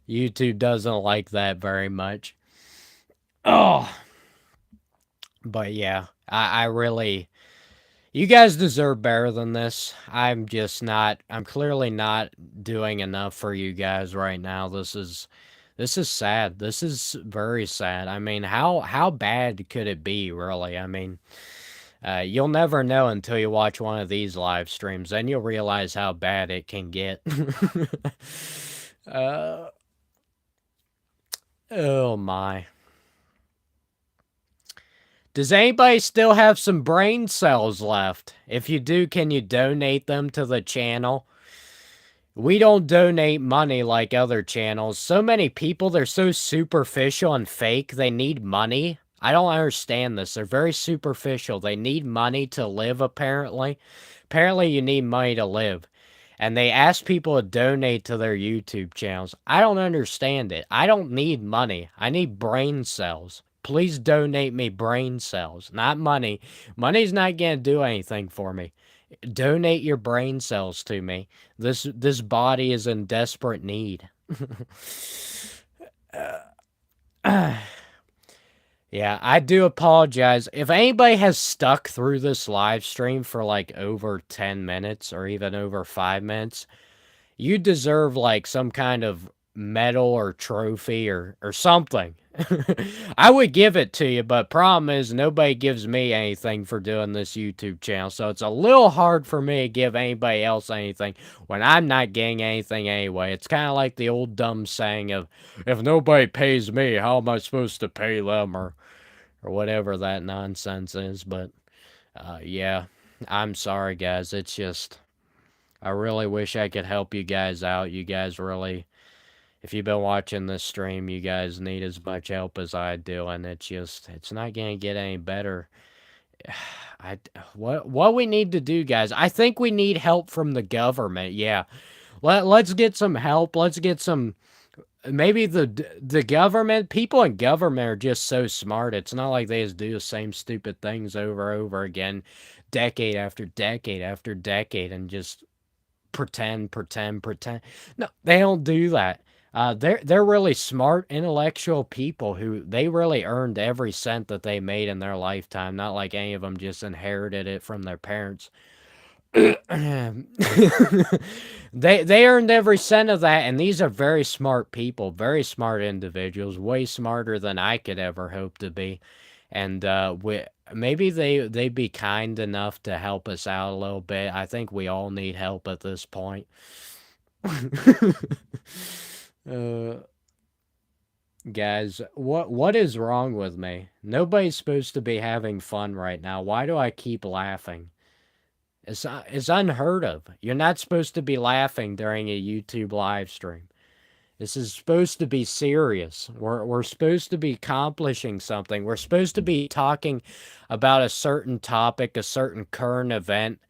YouTube doesn't like that very much. Oh. But yeah, I really... You guys deserve better than this. I'm clearly not doing enough for you guys right now. This is sad. This is very sad. I mean, how bad could it be, really? I mean, you'll never know until you watch one of these live streams. Then you'll realize how bad it can get. Oh my. Does anybody still have some brain cells left? If you do, can you donate them to the channel? We don't donate money like other channels. So many people, they're so superficial and fake, they need money. I don't understand this. They're very superficial. They need money to live, apparently. Apparently, you need money to live. And they ask people to donate to their YouTube channels. I don't understand it. I don't need money. I need brain cells. Please donate me brain cells, not money. Money's not going to do anything for me. Donate your brain cells to me. This body is in desperate need. Yeah, I do apologize. If anybody has stuck through this live stream for like over 10 minutes or even over 5 minutes, you deserve like some kind of medal or trophy or something. I would give it to you, but problem is nobody gives me anything for doing this YouTube channel, so it's a little hard for me to give anybody else anything when I'm not getting anything anyway. It's kind of like the old dumb saying of, if nobody pays me, how am I supposed to pay them, or whatever that nonsense is. But yeah, I'm sorry, guys. It's just, I really wish I could help you guys out. You guys really... If you've been watching this stream, you guys need as much help as I do, and it's not going to get any better. What we need to do, guys, I think we need help from the government, yeah. Let's get some help. Let's get some maybe the government, people in government are just so smart. It's not like they just do the same stupid things over and over again, decade after decade after decade, and just pretend. No, they don't do that. They're really smart, intellectual people who they really earned every cent that they made in their lifetime. Not like any of them just inherited it from their parents. They earned every cent of that, and these are very smart people, very smart individuals, way smarter than I could ever hope to be. And maybe they'd be kind enough to help us out a little bit. I think we all need help at this point. uh, guys, what is wrong with me? Nobody's supposed to be having fun right now. Why do I keep laughing? It's unheard of. You're not supposed to be laughing during a YouTube live stream. This is supposed to be serious. We're supposed to be accomplishing something. We're supposed to be talking about a certain topic, a certain current event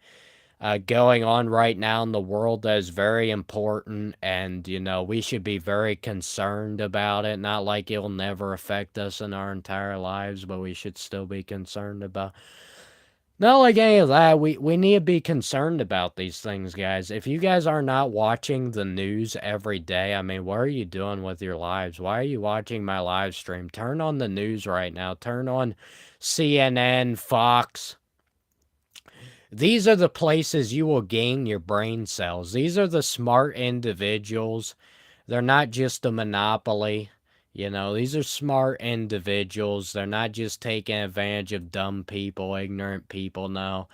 going on right now in the world that is very important, and we should be very concerned about it. Not like it'll never affect us in our entire lives, but we should still be concerned about. Not like any of that. We need to be concerned about these things, guys. If you guys are not watching the news every day, I mean, what are you doing with your lives? Why are you watching my live stream? Turn on the news right now. Turn on CNN, Fox. These are the places you will gain your brain cells. These are the smart individuals. They're not just a monopoly. These are smart individuals. They're not just taking advantage of dumb people, ignorant people. No,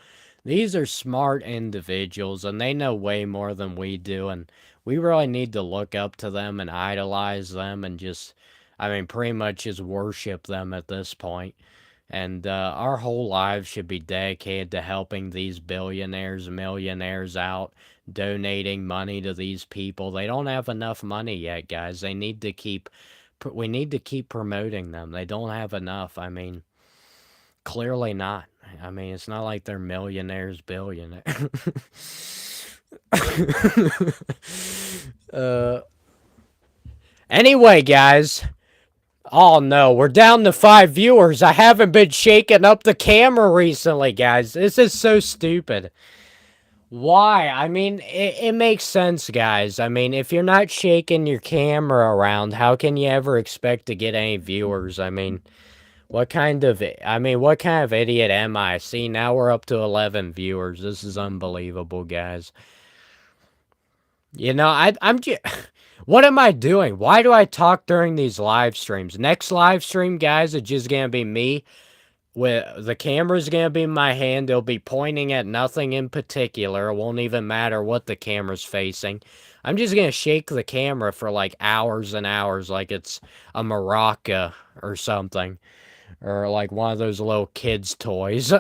these are smart individuals, and they know way more than we do. And we really need to look up to them and idolize them and just, pretty much just worship them at this point. And our whole lives should be dedicated to helping these billionaires, millionaires out, donating money to these people. They don't have enough money yet, guys. We need to keep promoting them. They don't have enough. Clearly not. It's not like they're millionaires, billionaires. Anyway, guys. Oh no, we're down to 5 viewers. I haven't been shaking up the camera recently, guys. This is so stupid. Why? It makes sense, guys. If you're not shaking your camera around, how can you ever expect to get any viewers? What kind of idiot am I? See, now we're up to 11 viewers. This is unbelievable, guys. I'm just... What am I doing? Why do I talk during these live streams? Next live stream, guys, it's just going to be me. The camera's going to be in my hand. It'll be pointing at nothing in particular. It won't even matter what the camera's facing. I'm just going to shake the camera for like hours and hours like it's a maraca or something. Or like one of those little kids' toys.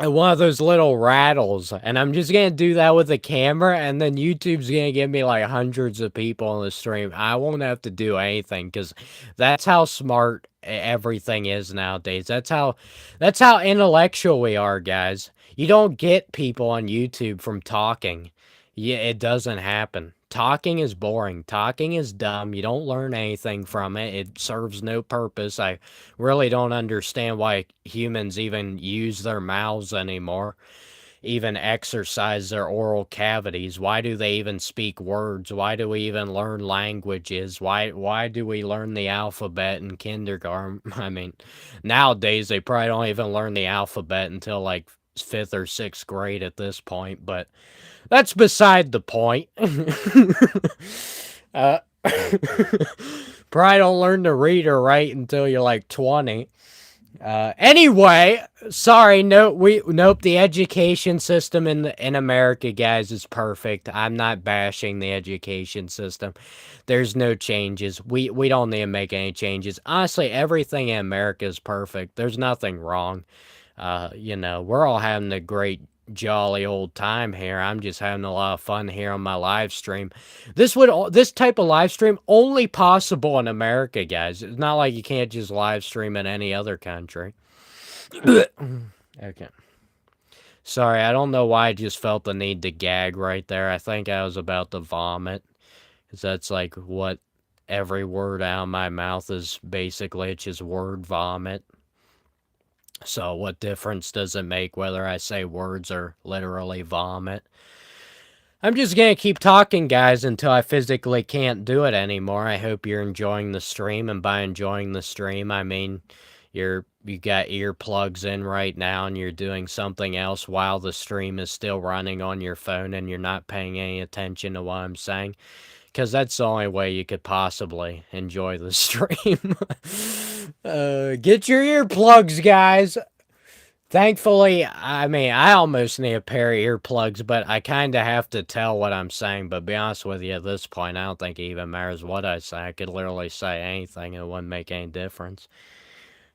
One of those little rattles, and I'm just gonna do that with the camera, and then YouTube's gonna give me like hundreds of people on the stream. I won't have to do anything because that's how smart everything is nowadays. That's how intellectual we are, guys. You don't get people on YouTube from talking. Yeah, it doesn't happen. Talking is boring. Talking is dumb. You don't learn anything from it. It serves no purpose. I really don't understand why humans even use their mouths anymore, even exercise their oral cavities. Why do they even speak words? Why do we even learn languages? Why do we learn the alphabet in kindergarten? Nowadays they probably don't even learn the alphabet until like 5th or 6th grade at this point, but that's beside the point. Probably don't learn to read or write until you're like 20. Anyway, sorry, nope, the education system in America, guys, is perfect. I'm not bashing the education system. There's no changes. We don't need to make any changes. Honestly, everything in America is perfect. There's nothing wrong. We're all having a great jolly old time here. I'm just having a lot of fun here on my live stream. This type of live stream only possible in America, guys. It's not like you can't just live stream in any other country. Okay. Sorry, I don't know why I just felt the need to gag right there. I think I was about to vomit. Because that's like what every word out of my mouth is basically. It's just word vomit. So what difference does it make whether I say words or literally vomit? I'm just gonna keep talking, guys, until I physically can't do it anymore. I hope you're enjoying the stream, and by enjoying the stream, I mean you got earplugs in right now and you're doing something else while the stream is still running on your phone and you're not paying any attention to what I'm saying. Because that's the only way you could possibly enjoy the stream. Get your earplugs, guys. Thankfully, I mean, I almost need a pair of earplugs, but I kind of have to tell what I'm saying. But be honest with you, at this point, I don't think it even matters what I say. I could literally say anything, and it wouldn't make any difference.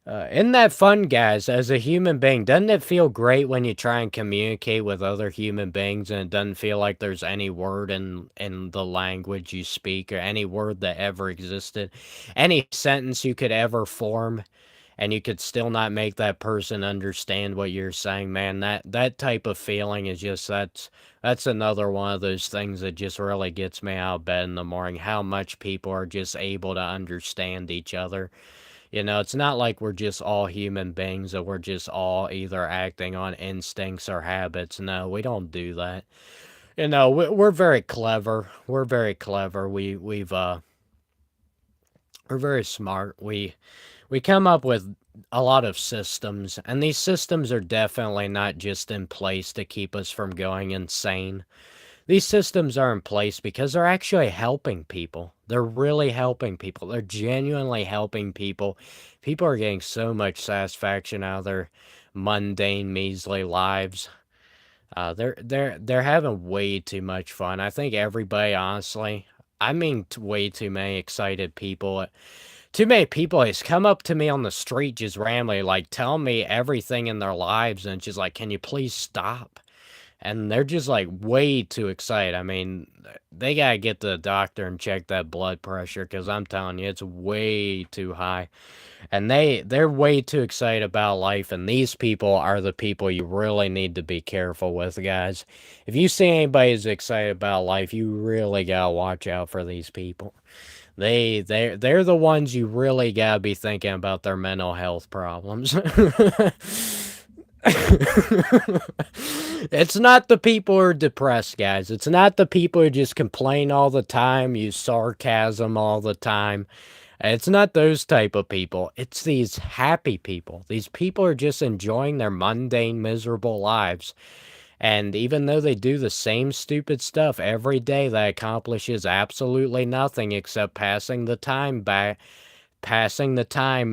Isn't that fun, guys? As a human being, doesn't it feel great when you try and communicate with other human beings and it doesn't feel like there's any word in the language you speak or any word that ever existed, any sentence you could ever form, and you could still not make that person understand what you're saying, man? That type of feeling is just that's another one of those things that just really gets me out of bed in the morning. How much people are just able to understand each other. You know, it's not like we're just all human beings or we're just all either acting on instincts or habits. No, we don't do that. You know, we're very clever. We're very clever. We're very smart. We come up with a lot of systems, and these systems are definitely not just in place to keep us from going insane. These systems are in place because they're actually helping people. They're really helping people. They're genuinely helping people. People are getting so much satisfaction out of their mundane, measly lives. They're having way too much fun. I think everybody, honestly, I mean, way too many excited people. Too many people has come up to me on the street just randomly, like telling me everything in their lives, and just like, can you please stop? And they're just like way too excited. I mean, they gotta get to the doctor and check that blood pressure because I'm telling you, it's way too high. And they're way too excited about life. And these people are the people you really need to be careful with, guys. If you see anybody who's excited about life, you really gotta watch out for these people. They're the ones you really gotta be thinking about their mental health problems. It's not the people who are depressed, guys. It's not the people who just complain all the time, use sarcasm all the time. It's not those type of people. It's these happy people. These people are just enjoying their mundane, miserable lives. And even though they do the same stupid stuff every day that accomplishes absolutely nothing except passing the time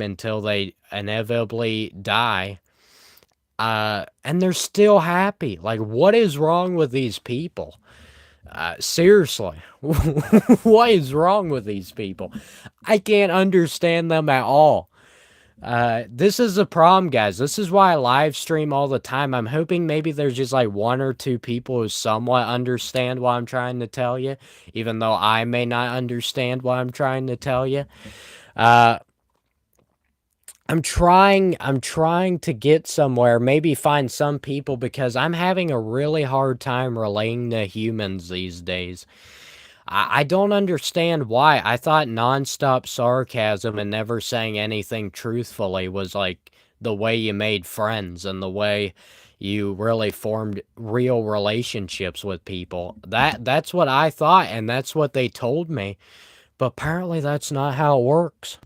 until they inevitably die, and they're still happy. Like, what is wrong with these people? Seriously, what is wrong with these people? I can't understand them at all. This is the problem, guys. This is why I live stream all the time. I'm hoping maybe there's just like one or two people who somewhat understand what I'm trying to tell you, even though I may not understand what I'm trying to tell you. I'm trying to get somewhere, maybe find some people, because I'm having a really hard time relating to humans these days. I don't understand why. I thought nonstop sarcasm and never saying anything truthfully was like the way you made friends and the way you really formed real relationships with people. That's what I thought, and that's what they told me. But apparently that's not how it works.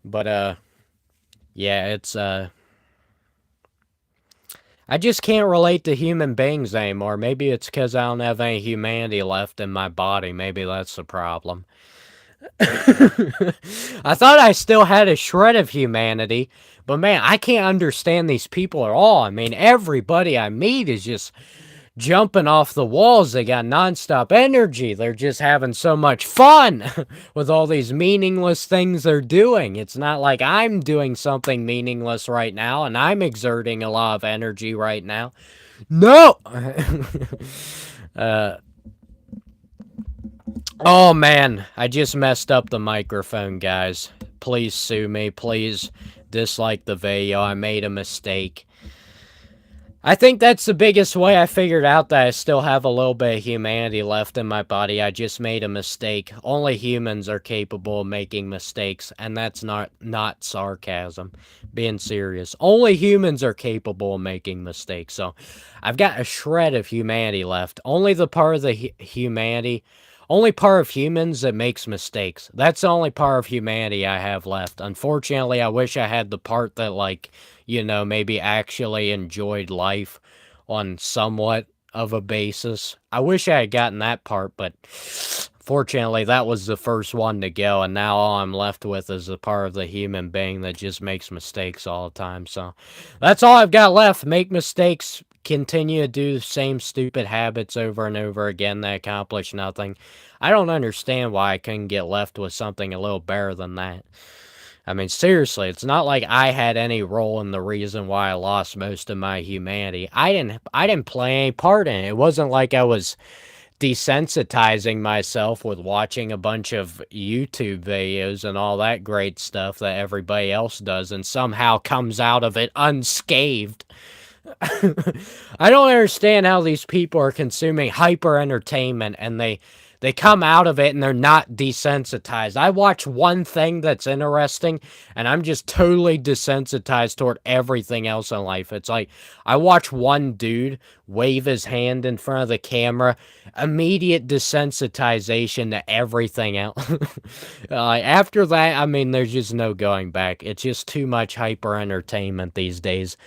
But yeah, it's I just can't relate to human beings anymore. Maybe it's because I don't have any humanity left in my body. Maybe that's the problem. I thought I still had a shred of humanity, but man, I can't understand these people at all. I mean, everybody I meet is just jumping off the walls. They got nonstop energy. They're just having so much fun with all these meaningless things they're doing. It's not like I'm doing something meaningless right now and I'm exerting a lot of energy right now. No! Oh man, I just messed up the microphone, guys. Please sue me. Please dislike the video. I made a mistake. I think that's the biggest way I figured out that I still have a little bit of humanity left in my body. I just made a mistake. Only humans are capable of making mistakes, and that's not sarcasm. Being serious. Only humans are capable of making mistakes. So, I've got a shred of humanity left. Only the part of the only part of humans that makes mistakes. That's the only part of humanity I have left. Unfortunately, I wish I had the part that, like, maybe actually enjoyed life on somewhat of a basis. I wish I had gotten that part, but fortunately, that was the first one to go, and now all I'm left with is a part of the human being that just makes mistakes all the time. So, that's all I've got left. Make mistakes, continue to do the same stupid habits over and over again that accomplish nothing. I don't understand why I couldn't get left with something a little better than that. I mean, seriously, it's not like I had any role in the reason why I lost most of my humanity. I didn't play any part in it. It wasn't like I was desensitizing myself with watching a bunch of YouTube videos and all that great stuff that everybody else does and somehow comes out of it unscathed. I don't understand how these people are consuming hyper entertainment and they come out of it and they're not desensitized. I watch one thing that's interesting and I'm just totally desensitized toward everything else in life. It's like I watch one dude wave his hand in front of the camera, immediate desensitization to everything else. After that, I mean, there's just no going back. It's just too much hyper entertainment these days.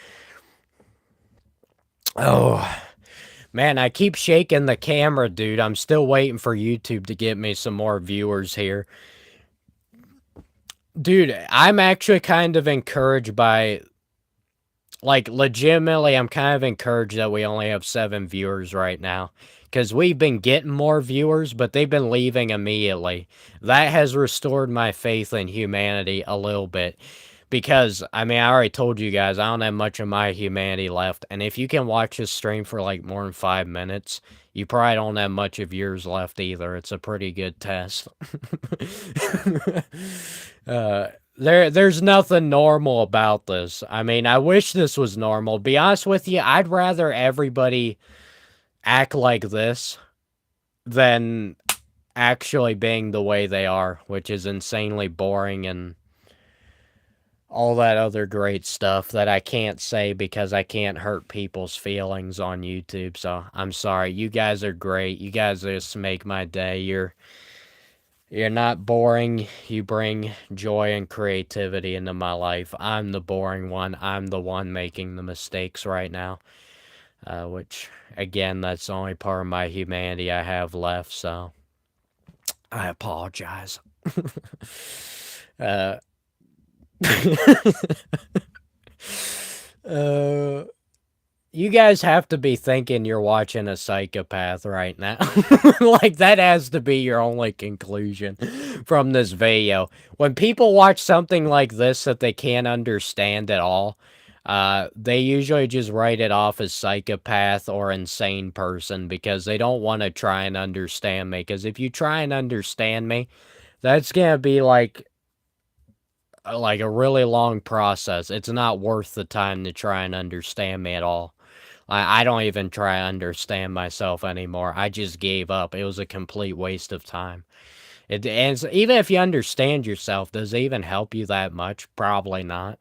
Oh. Man, I keep shaking the camera, dude. I'm still waiting for YouTube to get me some more viewers here. Dude, I'm actually kind of encouraged by, like, legitimately, I'm kind of encouraged that we only have 7 viewers right now. Because we've been getting more viewers, but they've been leaving immediately. That has restored my faith in humanity a little bit. Because, I mean, I already told you guys, I don't have much of my humanity left. And if you can watch this stream for like more than 5 minutes, you probably don't have much of yours left either. It's a pretty good test. There's nothing normal about this. I mean, I wish this was normal. To be honest with you, I'd rather everybody act like this than actually being the way they are, which is insanely boring and all that other great stuff that I can't say because I can't hurt people's feelings on YouTube. So I'm sorry. You guys are great. You guys just make my day. You're not boring. You bring joy and creativity into my life. I'm the boring one. I'm the one making the mistakes right now. Which, again, that's the only part of my humanity I have left. So I apologize. You guys have to be thinking you're watching a psychopath right now. Like, that has to be your only conclusion from this video. When people watch something like this that they can't understand at all, they usually just write it off as psychopath or insane person because they don't want to try and understand me. Because if you try and understand me, that's gonna be like a really long process. It's not worth the time to try and understand me at all. I don't even try to understand myself anymore. I just gave up. It was a complete waste of time. And even if you understand yourself, does it even help you that much? Probably not.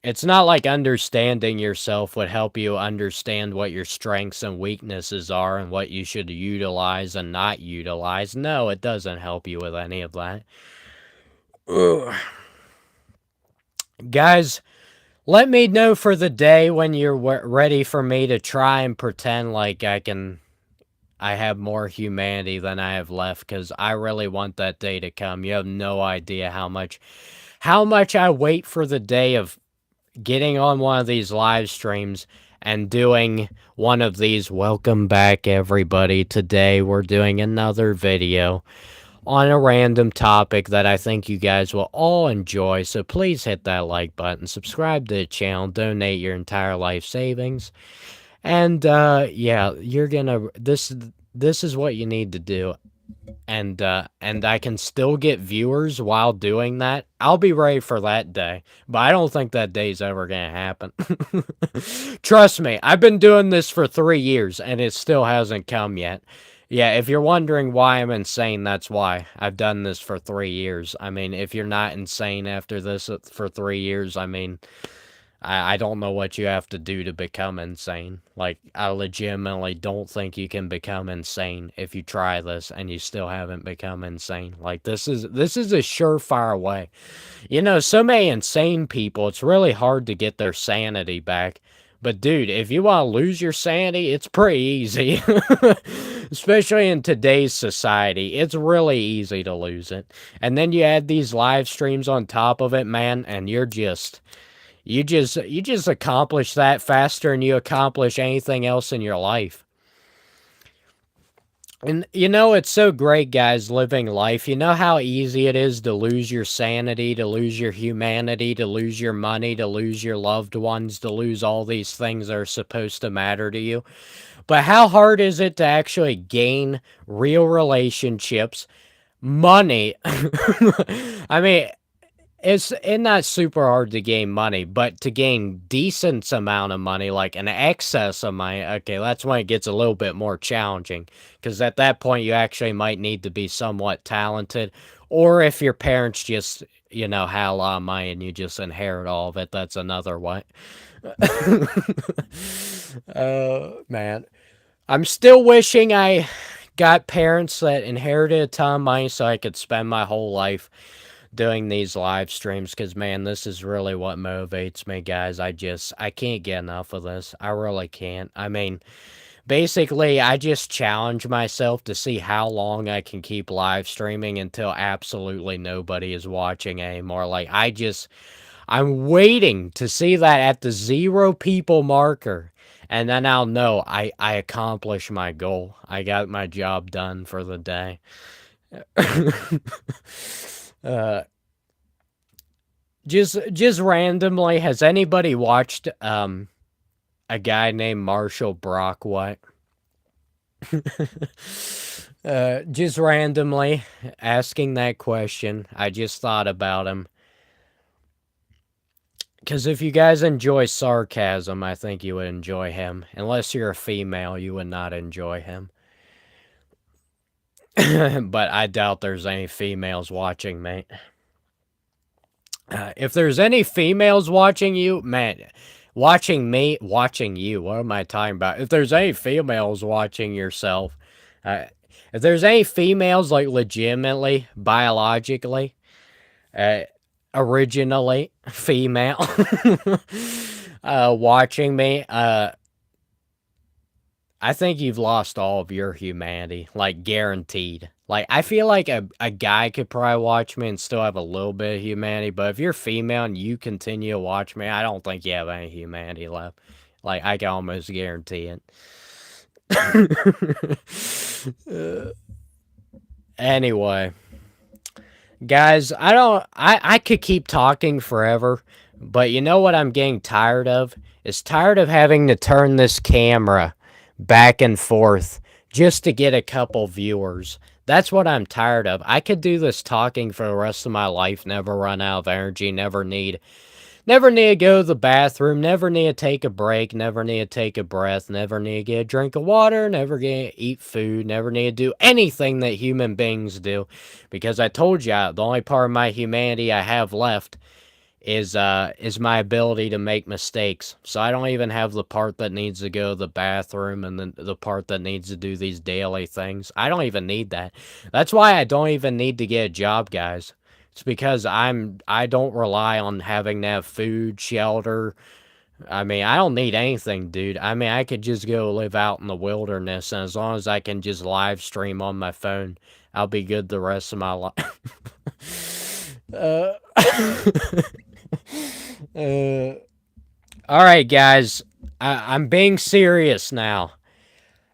It's not like understanding yourself would help you understand what your strengths and weaknesses are and what you should utilize and not utilize. No, it doesn't help you with any of that. Ugh. Guys, let me know for the day when you're ready for me to try and pretend like I have more humanity than I have left, because I really want that day to come. You have no idea how much I wait for the day of getting on one of these live streams and doing one of these. Welcome back, everybody. Today we're doing another video on a random topic that I think you guys will all enjoy. So please hit that like button, subscribe to the channel, donate your entire life savings. And yeah, you're gonna this is what you need to do. and I can still get viewers while doing that, I'll be ready for that day. But I don't think that day's ever gonna happen. Trust me, I've been doing this for 3 years and it still hasn't come yet. Yeah, if you're wondering why I'm insane, that's why. I've done this for 3 years. I mean, if you're not insane after this for 3 years, I mean, I don't know what you have to do to become insane. Like, I legitimately don't think you can become insane if you try this and you still haven't become insane. Like, this is a surefire way. You know, so many insane people, it's really hard to get their sanity back. But dude, if you want to lose your sanity, it's pretty easy. Especially in today's society, it's really easy to lose it. And then you add these live streams on top of it, man, and you just accomplish that faster than you accomplish anything else in your life. And you know, it's so great, guys, living life. You know how easy it is to lose your sanity, to lose your humanity, to lose your money, to lose your loved ones, to lose all these things that are supposed to matter to you. But how hard is it to actually gain real relationships, money? I mean, it's not super hard to gain money, but to gain decent amount of money, like an excess of money, okay, that's when it gets a little bit more challenging. Because at that point, you actually might need to be somewhat talented, or if your parents just, have a lot of money and you just inherit all of it, that's another way. Man. I'm still wishing I got parents that inherited a ton of money so I could spend my whole life doing these live streams because, man, this is really what motivates me, guys. I can't get enough of this. I really can't. I mean, basically, I just challenge myself to see how long I can keep live streaming until absolutely nobody is watching anymore. Like, I'm waiting to see that at the 0 people marker. And then I'll know I accomplished my goal. I got my job done for the day. uh, just randomly, has anybody watched a guy named Marshall Brock? What? Just randomly asking that question. I just thought about him. Because if you guys enjoy sarcasm, I think you would enjoy him. Unless you're a female, you would not enjoy him. But I doubt there's any females watching me. If there's any females watching you, man, watching me, watching you, what am I talking about? If there's any females watching yourself, if there's any females, like, legitimately, biologically, originally female, watching me, I think you've lost all of your humanity, like, guaranteed. Like, I feel like a guy could probably watch me and still have a little bit of humanity, but if you're female and you continue to watch me, I don't think you have any humanity left. Like, I can almost guarantee it. Anyway, guys, I could keep talking forever, but you know what I'm getting tired of? Is tired of having to turn this camera back and forth just to get a couple viewers. That's what I'm tired of. I could do this talking for the rest of my life, never run out of energy, never need to go to the bathroom, never need to take a break, never need to take a breath, never need to get a drink of water, never need to eat food, never need to do anything that human beings do. Because I told you, the only part of my humanity I have left is my ability to make mistakes. So I don't even have the part that needs to go to the bathroom and the part that needs to do these daily things. I don't even need that. That's why I don't even need to get a job, guys. It's because I don't rely on having to have food, shelter. I mean, I don't need anything, dude. I mean, I could just go live out in the wilderness, and as long as I can just live stream on my phone, I'll be good the rest of my life. All right, guys. I'm being serious now.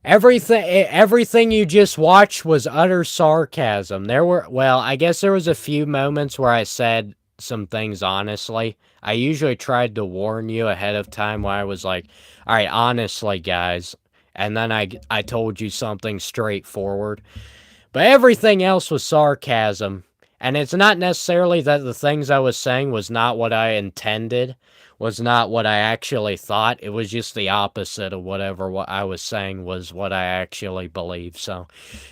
Everything you just watched was utter sarcasm. I guess there was a few moments where I said some things honestly. I usually tried to warn you ahead of time where I was like, all right, honestly, guys. And then I told you something straightforward. But everything else was sarcasm. And it's not necessarily that the things I was saying was not what I intended, was not what I actually thought. It was just the opposite of whatever what I was saying was what I actually believed. So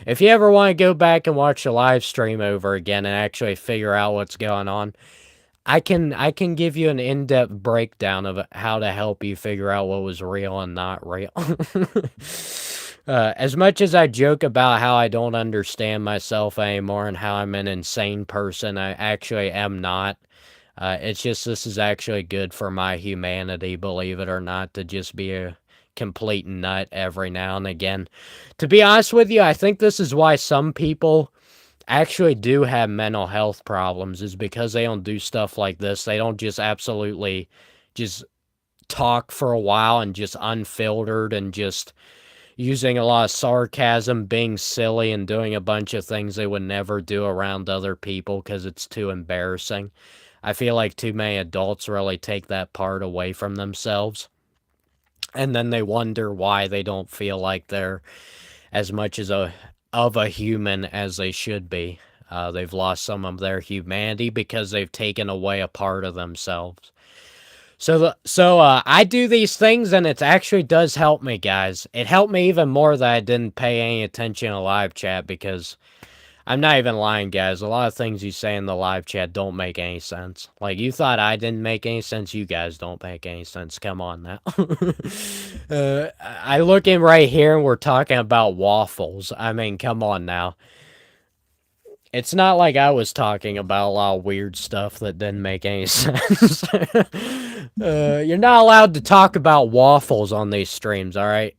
if you ever want to go back and watch the live stream over again and actually figure out what's going on, I can give you an in-depth breakdown of how to help you figure out what was real and not real. As much as I joke about how I don't understand myself anymore and how I'm an insane person, I actually am not. It's just this is actually good for my humanity, believe it or not, to just be a complete nut every now and again. To be honest with you, I think this is why some people actually do have mental health problems, is because they don't do stuff like this. They don't just absolutely just talk for a while and just unfiltered and just using a lot of sarcasm, being silly, and doing a bunch of things they would never do around other people because it's too embarrassing. I feel like too many adults really take that part away from themselves. And then they wonder why they don't feel like they're as much as of a human as they should be. They've lost some of their humanity because they've taken away a part of themselves. So I do these things, and it actually does help me, guys. It helped me even more that I didn't pay any attention to live chat, because I'm not even lying, guys. A lot of things you say in the live chat don't make any sense. Like, you thought I didn't make any sense. You guys don't make any sense. Come on now. I look in right here and we're talking about waffles. I mean, come on now. It's not like I was talking about a lot of weird stuff that didn't make any sense. You're not allowed to talk about waffles on these streams, alright?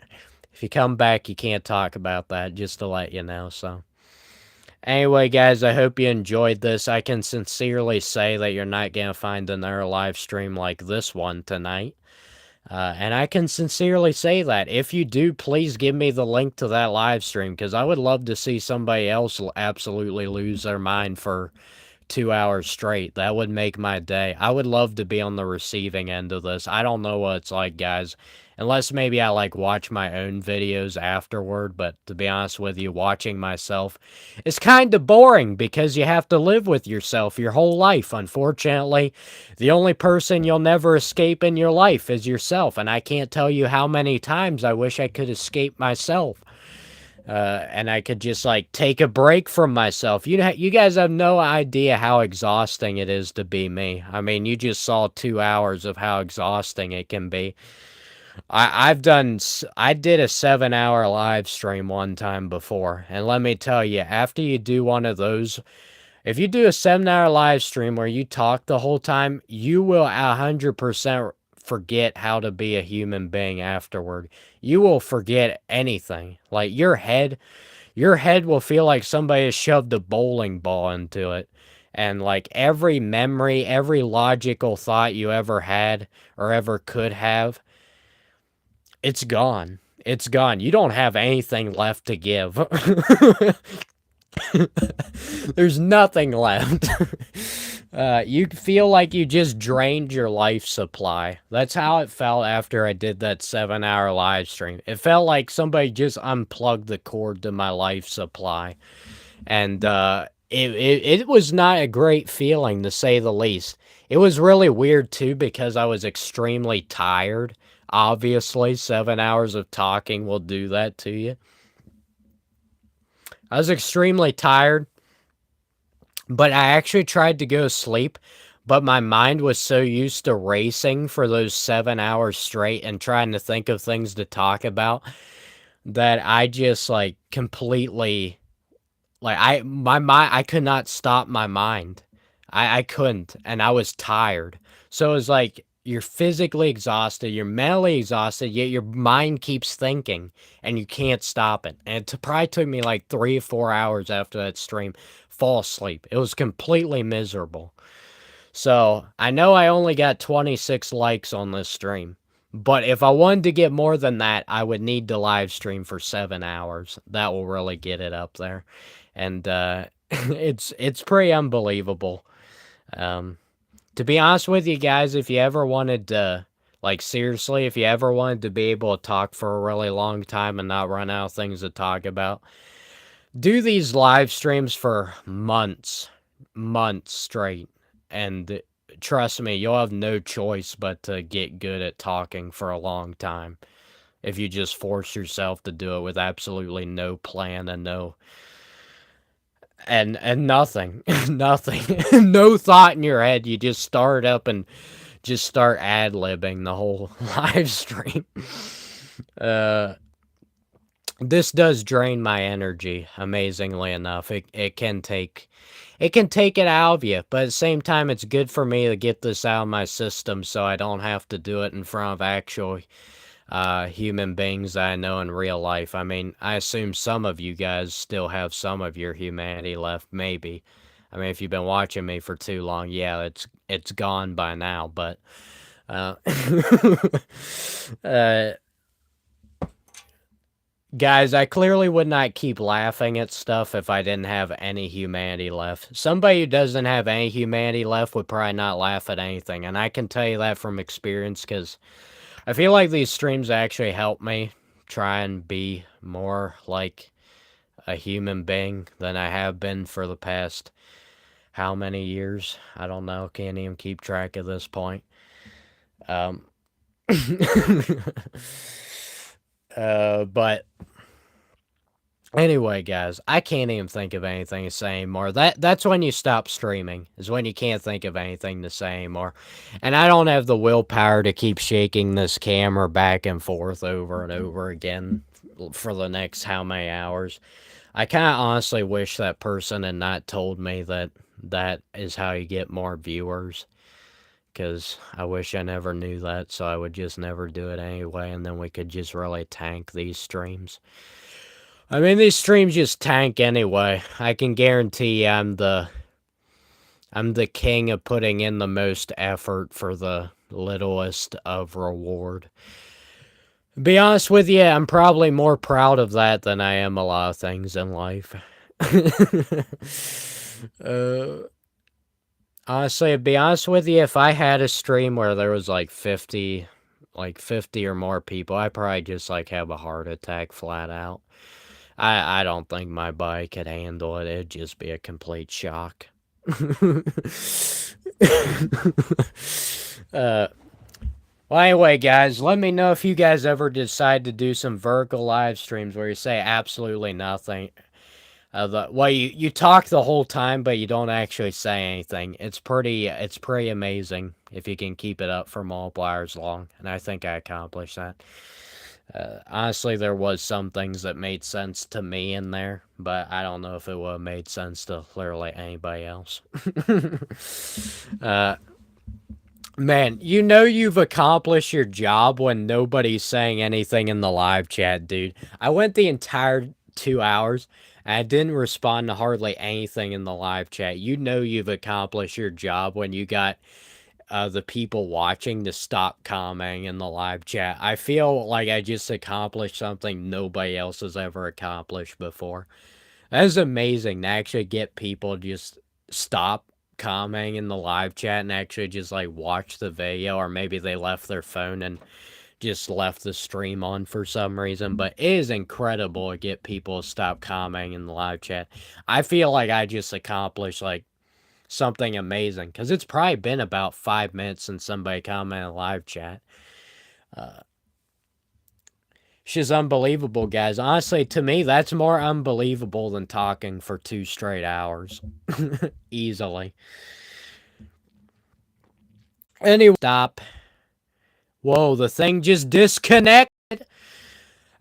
If you come back, you can't talk about that, just to let you know, so. Anyway, guys, I hope you enjoyed this. I can sincerely say that you're not going to find another live stream like this one tonight. And I can sincerely say that. If you do, please give me the link to that live stream, because I would love to see somebody else absolutely lose their mind for 2 hours straight. That would make my day. I would love to be on the receiving end of this. I don't know what it's like, guys. Unless maybe I like watch my own videos afterward, but to be honest with you, watching myself is kind of boring because you have to live with yourself your whole life. Unfortunately, the only person you'll never escape in your life is yourself, and I can't tell you how many times I wish I could escape myself. And I could just like take a break from myself. You guys have no idea how exhausting it is to be me. I mean, you just saw 2 hours of how exhausting it can be. I did a 7-hour live stream one time before, and let me tell you, after you do one of those, if you do a 7-hour live stream where you talk the whole time, you will 100% forget how to be a human being afterward. You will forget anything. Like, your head will feel like somebody has shoved a bowling ball into it. And like every memory, every logical thought you ever had or ever could have, it's gone. It's gone. You don't have anything left to give. There's nothing left. You feel like you just drained your life supply. That's how it felt after I did that 7-hour live stream. It felt like somebody just unplugged the cord to my life supply. And it was not a great feeling, to say the least. It was really weird, too, because I was extremely tired. Obviously, 7 hours of talking will do that to you. I was extremely tired, but I actually tried to go to sleep, but my mind was so used to racing for those 7 hours straight and trying to think of things to talk about that I just, like, completely, like, I could not stop my mind. I couldn't, and I was tired. So it was like, you're physically exhausted, you're mentally exhausted, yet your mind keeps thinking, and you can't stop it. And it probably took me like 3 or 4 hours after that stream, fall asleep. It was completely miserable. So, I know I only got 26 likes on this stream, but if I wanted to get more than that, I would need to live stream for 7 hours. That will really get it up there. And, it's pretty unbelievable. To be honest with you guys, if you ever wanted to, like, seriously, if you ever wanted to be able to talk for a really long time and not run out of things to talk about, do these live streams for months straight, and trust me, you'll have no choice but to get good at talking for a long time if you just force yourself to do it with absolutely no plan and nothing, nothing, no thought in your head. You just start up and just start ad-libbing the whole live stream. uh this does drain my energy, amazingly enough. It can take it out of you, but at the same time it's good for me to get this out of my system so I don't have to do it in front of actual human beings that I know in real life. I mean, I assume some of you guys still have some of your humanity left, maybe. I mean, if you've been watching me for too long, yeah, it's gone by now, but uh, uh guys, I clearly would not keep laughing at stuff if I didn't have any humanity left. Somebody who doesn't have any humanity left would probably not laugh at anything, and I can tell you that from experience because I feel like these streams actually help me try and be more like a human being than I have been for the past how many years? I don't know. Can't even keep track at this point. Um, but anyway, guys, I can't even think of anything to say anymore. That's when you stop streaming, is when you can't think of anything to say anymore. And I don't have the willpower to keep shaking this camera back and forth over and over again for the next how many hours. I kind of honestly wish that person had not told me that that is how you get more viewers. Because I wish I never knew that, so I would just never do it anyway, and then we could just really tank these streams. I mean, these streams just tank anyway. I can guarantee you I'm the king of putting in the most effort for the littlest of reward. To be honest with you, I'm probably more proud of that than I am a lot of things in life. Honestly, to be honest with you, if I had a stream where there was like 50 or more people, I'd probably just like have a heart attack flat out. I don't think my body could handle it. It'd just be a complete shock. Well, anyway, guys, let me know if you guys ever decide to do some vertical live streams where you say absolutely nothing. Well, you talk the whole time, but you don't actually say anything. It's pretty amazing if you can keep it up for multiple hours long, and I think I accomplished that. Honestly, there was some things that made sense to me in there, but I don't know if it would have made sense to literally anybody else. Man, you know you've accomplished your job when nobody's saying anything in the live chat, dude. I went the entire 2 hours, and I didn't respond to hardly anything in the live chat. You know you've accomplished your job when you got the people watching to stop commenting in the live chat. I feel like I just accomplished something nobody else has ever accomplished before. That is amazing to actually get people just stop commenting in the live chat and actually just like watch the video, or maybe they left their phone and just left the stream on for some reason. But it is incredible to get people to stop commenting in the live chat. I feel like I just accomplished like something amazing because it's probably been about 5 minutes since somebody commented in live chat. She's unbelievable, guys. Honestly, to me, that's more unbelievable than talking for 2 straight hours. Easily. Anyway, stop. Whoa, the thing just disconnected.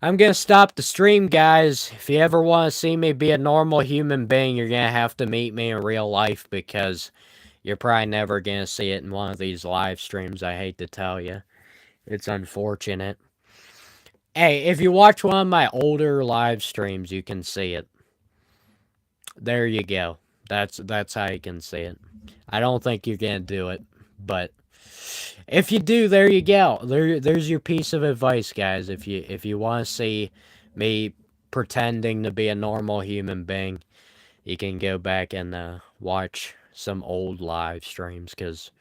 I'm gonna stop the stream, guys. If you ever want to see me be a normal human being, you're gonna have to meet me in real life because you're probably never gonna see it in one of these live streams, I hate to tell you. It's unfortunate. Hey, if you watch one of my older live streams, you can see it. There you go. That's how you can see it. I don't think you're gonna do it, but if you do, there you go. There's your piece of advice, guys. If you want to see me pretending to be a normal human being, you can go back and watch some old live streams, because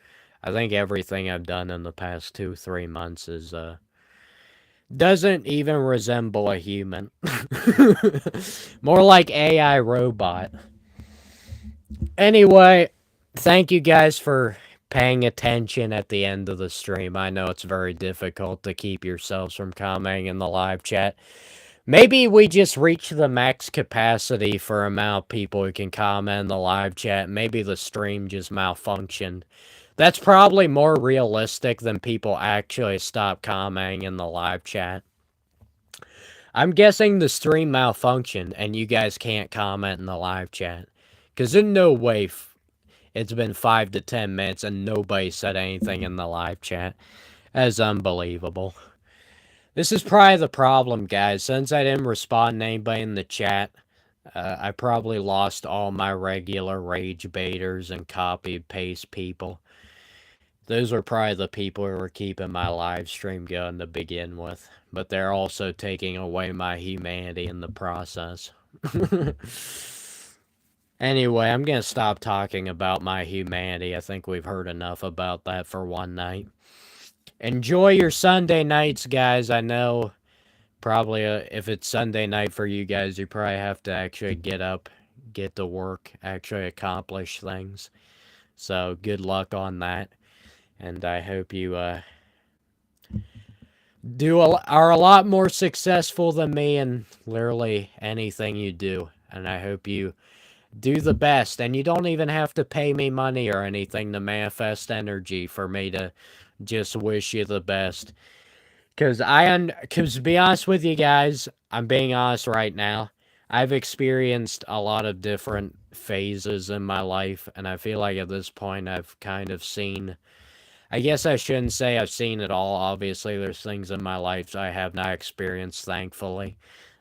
I think everything I've done in the past 2-3 months is Doesn't even resemble a human. More like AI robot. Anyway, thank you guys for paying attention at the end of the stream. I know it's very difficult to keep yourselves from commenting in the live chat. Maybe we just reach the max capacity for amount of people who can comment in the live chat. Maybe the stream just malfunctioned. That's probably more realistic than people actually stop commenting in the live chat. I'm guessing the stream malfunctioned and you guys can't comment in the live chat. Because in no way it's been 5 to 10 minutes and nobody said anything in the live chat. That's unbelievable. This is probably the problem, guys. Since I didn't respond to anybody in the chat, I probably lost all my regular rage baiters and copy paste people. Those were probably the people who were keeping my live stream going to begin with. But they're also taking away my humanity in the process. Anyway, I'm going to stop talking about my humanity. I think we've heard enough about that for one night. Enjoy your Sunday nights, guys. I know probably if it's Sunday night for you guys, you probably have to actually get up, get to work, actually accomplish things. So good luck on that. And I hope you are a lot more successful than me in literally anything you do. And I hope you do the best. And you don't even have to pay me money or anything to manifest energy for me to just wish you the best. Because to be honest with you guys, I'm being honest right now. I've experienced a lot of different phases in my life, and I feel like at this point I've kind of seen. I guess I shouldn't say I've seen it all. Obviously, there's things in my life I have not experienced, thankfully.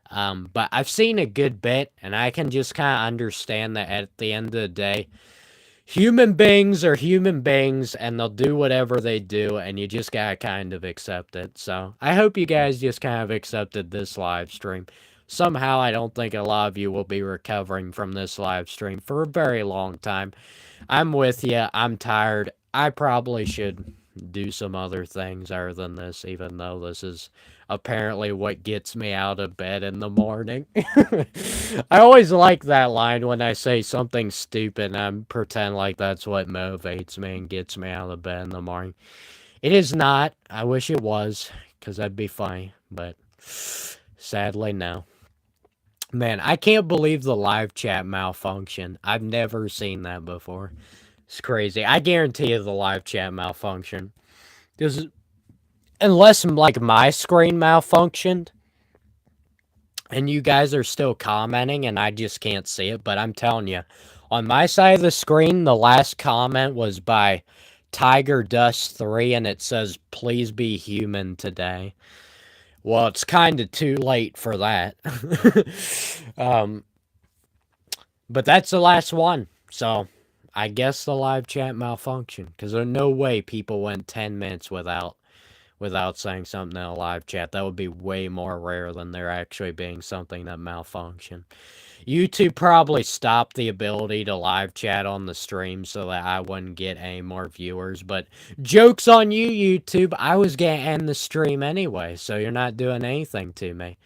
But I've seen a good bit, and I can just kind of understand that at the end of the day, human beings are human beings, and they'll do whatever they do, and you just gotta kind of accept it. So I hope you guys just kind of accepted this live stream. Somehow, I don't think a lot of you will be recovering from this live stream for a very long time. I'm with you. I'm tired. I probably should do some other things other than this, even though this is apparently what gets me out of bed in the morning. I always like that line when I say something stupid and I pretend like that's what motivates me and gets me out of bed in the morning. It is not. I wish it was, because that'd be funny, but sadly, no. Man, I can't believe the live chat malfunction. I've never seen that before. It's crazy. I guarantee you the live chat malfunction. Because unless, like, my screen malfunctioned, and you guys are still commenting, and I just can't see it, but I'm telling you, on my side of the screen, the last comment was by Tiger Dust 3, and it says, "Please be human today." Well, it's kind of too late for that. But that's the last one. So I guess the live chat malfunctioned, because there's no way people went 10 minutes without saying something in a live chat. That would be way more rare than there actually being something that malfunctioned. YouTube probably stopped the ability to live chat on the stream so that I wouldn't get any more viewers. But joke's on you, YouTube. I was going to end the stream anyway, so you're not doing anything to me.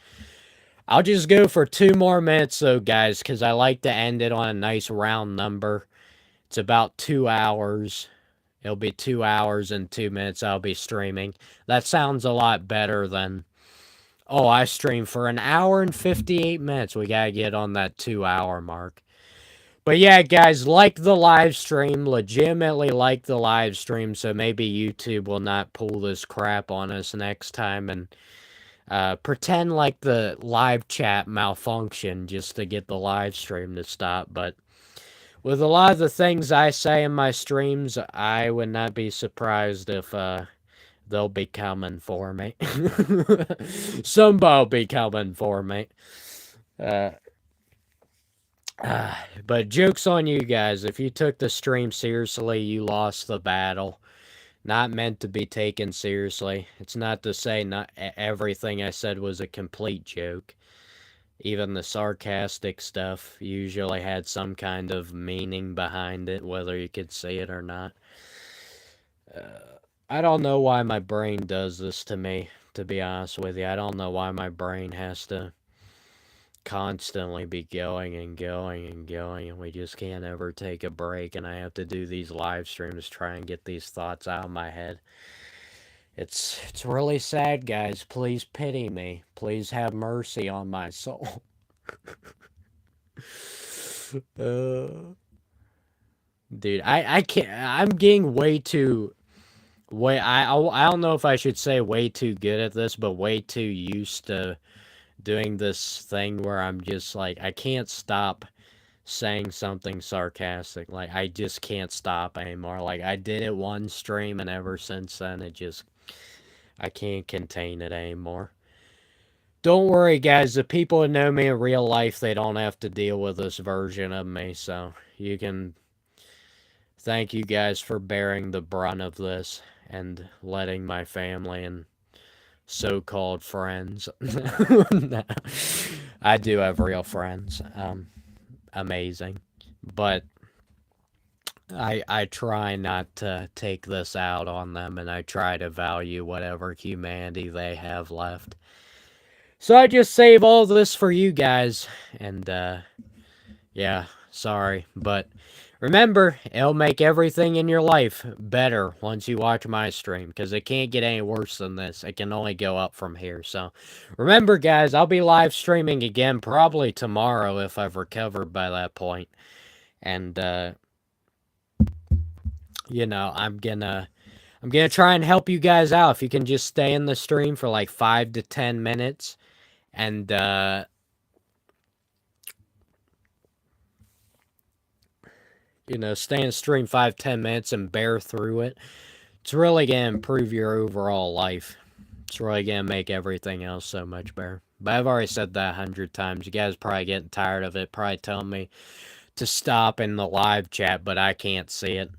I'll just go for 2 more minutes, though, guys, because I like to end it on a nice round number. It's about 2 hours. It'll be 2 hours and 2 minutes I'll be streaming. That sounds a lot better than, oh, I streamed for an hour and 58 minutes. We gotta get on that 2-hour mark. But yeah, guys, like the live stream. Legitimately like the live stream, so maybe YouTube will not pull this crap on us next time and pretend like the live chat malfunctioned just to get the live stream to stop. But with a lot of the things I say in my streams, I would not be surprised if they'll be coming for me. Somebody'll be coming for me. But joke's on you guys. If you took the stream seriously, you lost the battle. Not meant to be taken seriously. It's not to say not everything I said was a complete joke. Even the sarcastic stuff usually had some kind of meaning behind it, whether you could see it or not. I don't know why my brain does this to me to be honest with you. I don't know why my brain has to constantly be going and going and going, and we just can't ever take a break, and I have to do these live streams to try and get these thoughts out of my head. It's really sad, guys. Please pity me. Please have mercy on my soul. Dude, I can't. I'm getting way too. I don't know if I should say way too good at this, but way too used to doing this thing where I'm just like, I can't stop saying something sarcastic. Like, I just can't stop anymore. Like, I did it one stream, and ever since then, I can't contain it anymore. Don't worry, guys. The people who know me in real life, they don't have to deal with this version of me, so you can thank you guys for bearing the brunt of this and letting my family and so-called friends. No, I do have real friends. Amazing. But I try not to take this out on them, and I try to value whatever humanity they have left. So I just save all this for you guys, and yeah, sorry, but remember, it'll make everything in your life better once you watch my stream, because it can't get any worse than this. It can only go up from here. So remember, guys, I'll be live streaming again probably tomorrow if I've recovered by that point. And, you know, I'm gonna try and help you guys out. If you can just stay in the stream for like 5 to 10 minutes and, you know, stay in stream 5-10 minutes and bear through it. It's really going to improve your overall life. It's really going to make everything else so much better. But I've already said that 100 times. You guys probably getting tired of it. Probably telling me to stop in the live chat, but I can't see it.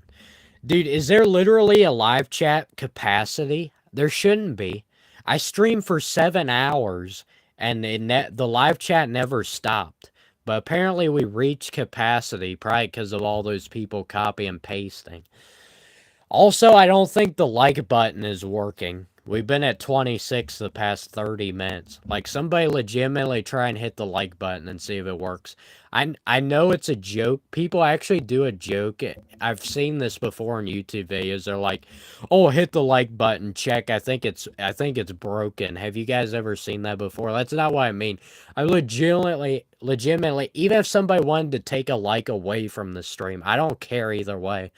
Dude, is there literally a live chat capacity? There shouldn't be. I streamed for 7 hours, and the live chat never stopped. But apparently we reached capacity, probably because of all those people copy and pasting. Also, I don't think the like button is working. We've been at 26 the past 30 minutes. Like, somebody legitimately try and hit the like button and see if it works. I know it's a joke. People actually do a joke. I've seen this before in YouTube videos. They're like, "Oh, hit the like button. Check. I think it's broken." Have you guys ever seen that before? That's not what I mean. I legitimately, even if somebody wanted to take a like away from the stream, I don't care either way.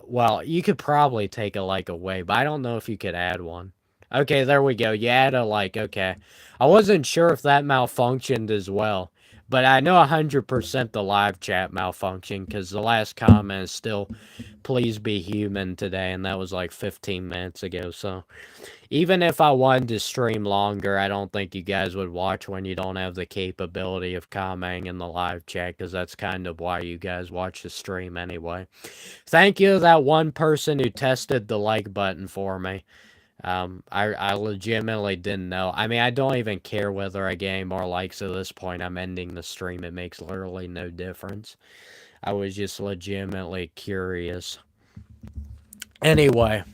Well, you could probably take a like away, but I don't know if you could add one. Okay, there we go. You add a like. Okay. I wasn't sure if that malfunctioned as well. But I know 100% the live chat malfunctioned, because the last comment is still, "Please be human" today, and that was like 15 minutes ago. So even if I wanted to stream longer, I don't think you guys would watch when you don't have the capability of commenting in the live chat, because that's kind of why you guys watch the stream anyway. Thank you to that one person who tested the like button for me. I legitimately didn't know. I mean, I don't even care whether I get any more likes at this point. I'm ending the stream. It makes literally no difference. I was just legitimately curious. Anyway,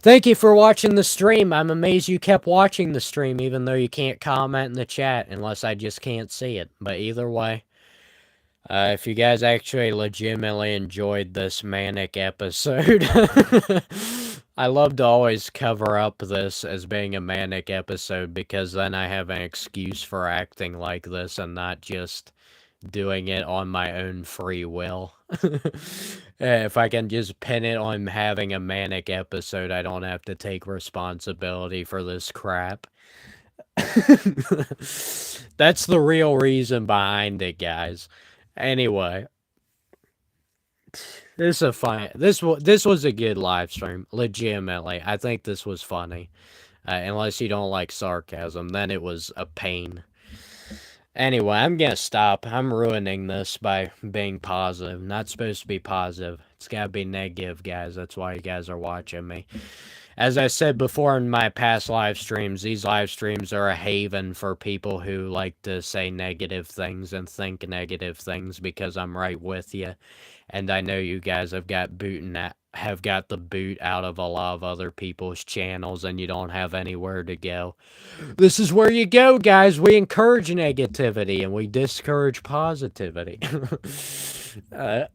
thank you for watching the stream. I'm amazed you kept watching the stream, even though you can't comment in the chat unless I just can't see it. But either way, if you guys actually legitimately enjoyed this manic episode, I love to always cover up this as being a manic episode, because then I have an excuse for acting like this and not just doing it on my own free will. If I can just pin it on having a manic episode, I don't have to take responsibility for this crap. That's the real reason behind it, guys. Anyway, this was a good live stream. Legitimately, I think this was funny. Unless you don't like sarcasm, then it was a pain. Anyway, I'm gonna stop. I'm ruining this by being positive. Not supposed to be positive. It's gotta be negative, guys. That's why you guys are watching me. As I said before in my past live streams, these live streams are a haven for people who like to say negative things and think negative things because I'm right with you. And I know you guys have got the boot out of a lot of other people's channels and you don't have anywhere to go. This is where you go, guys. We encourage negativity and we discourage positivity. uh,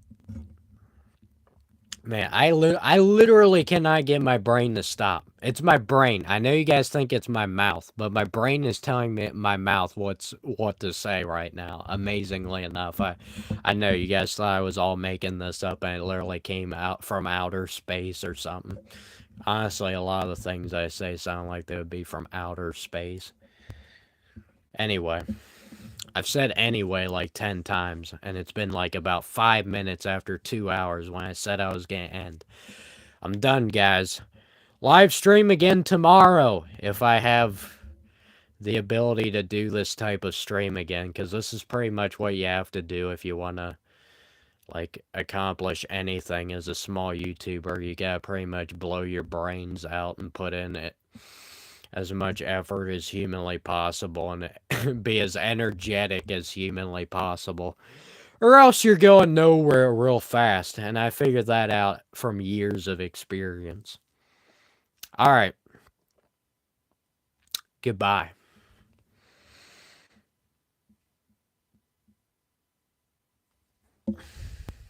Man, I literally cannot get my brain to stop. It's my brain. I know you guys think it's my mouth, but my brain is telling me my mouth what to say right now. Amazingly enough, I know you guys thought I was all making this up, and it literally came out from outer space or something. Honestly, a lot of the things I say sound like they would be from outer space. Anyway, I've said anyway like 10 times, and it's been like about 5 minutes after 2 hours when I said I was gonna end. I'm done, guys. Live stream again tomorrow if I have the ability to do this type of stream again, because this is pretty much what you have to do if you want to, like, accomplish anything as a small YouTuber. You gotta pretty much blow your brains out and put in it as much effort as humanly possible and be as energetic as humanly possible. Or else you're going nowhere real fast, and I figured that out from years of experience. Alright, goodbye.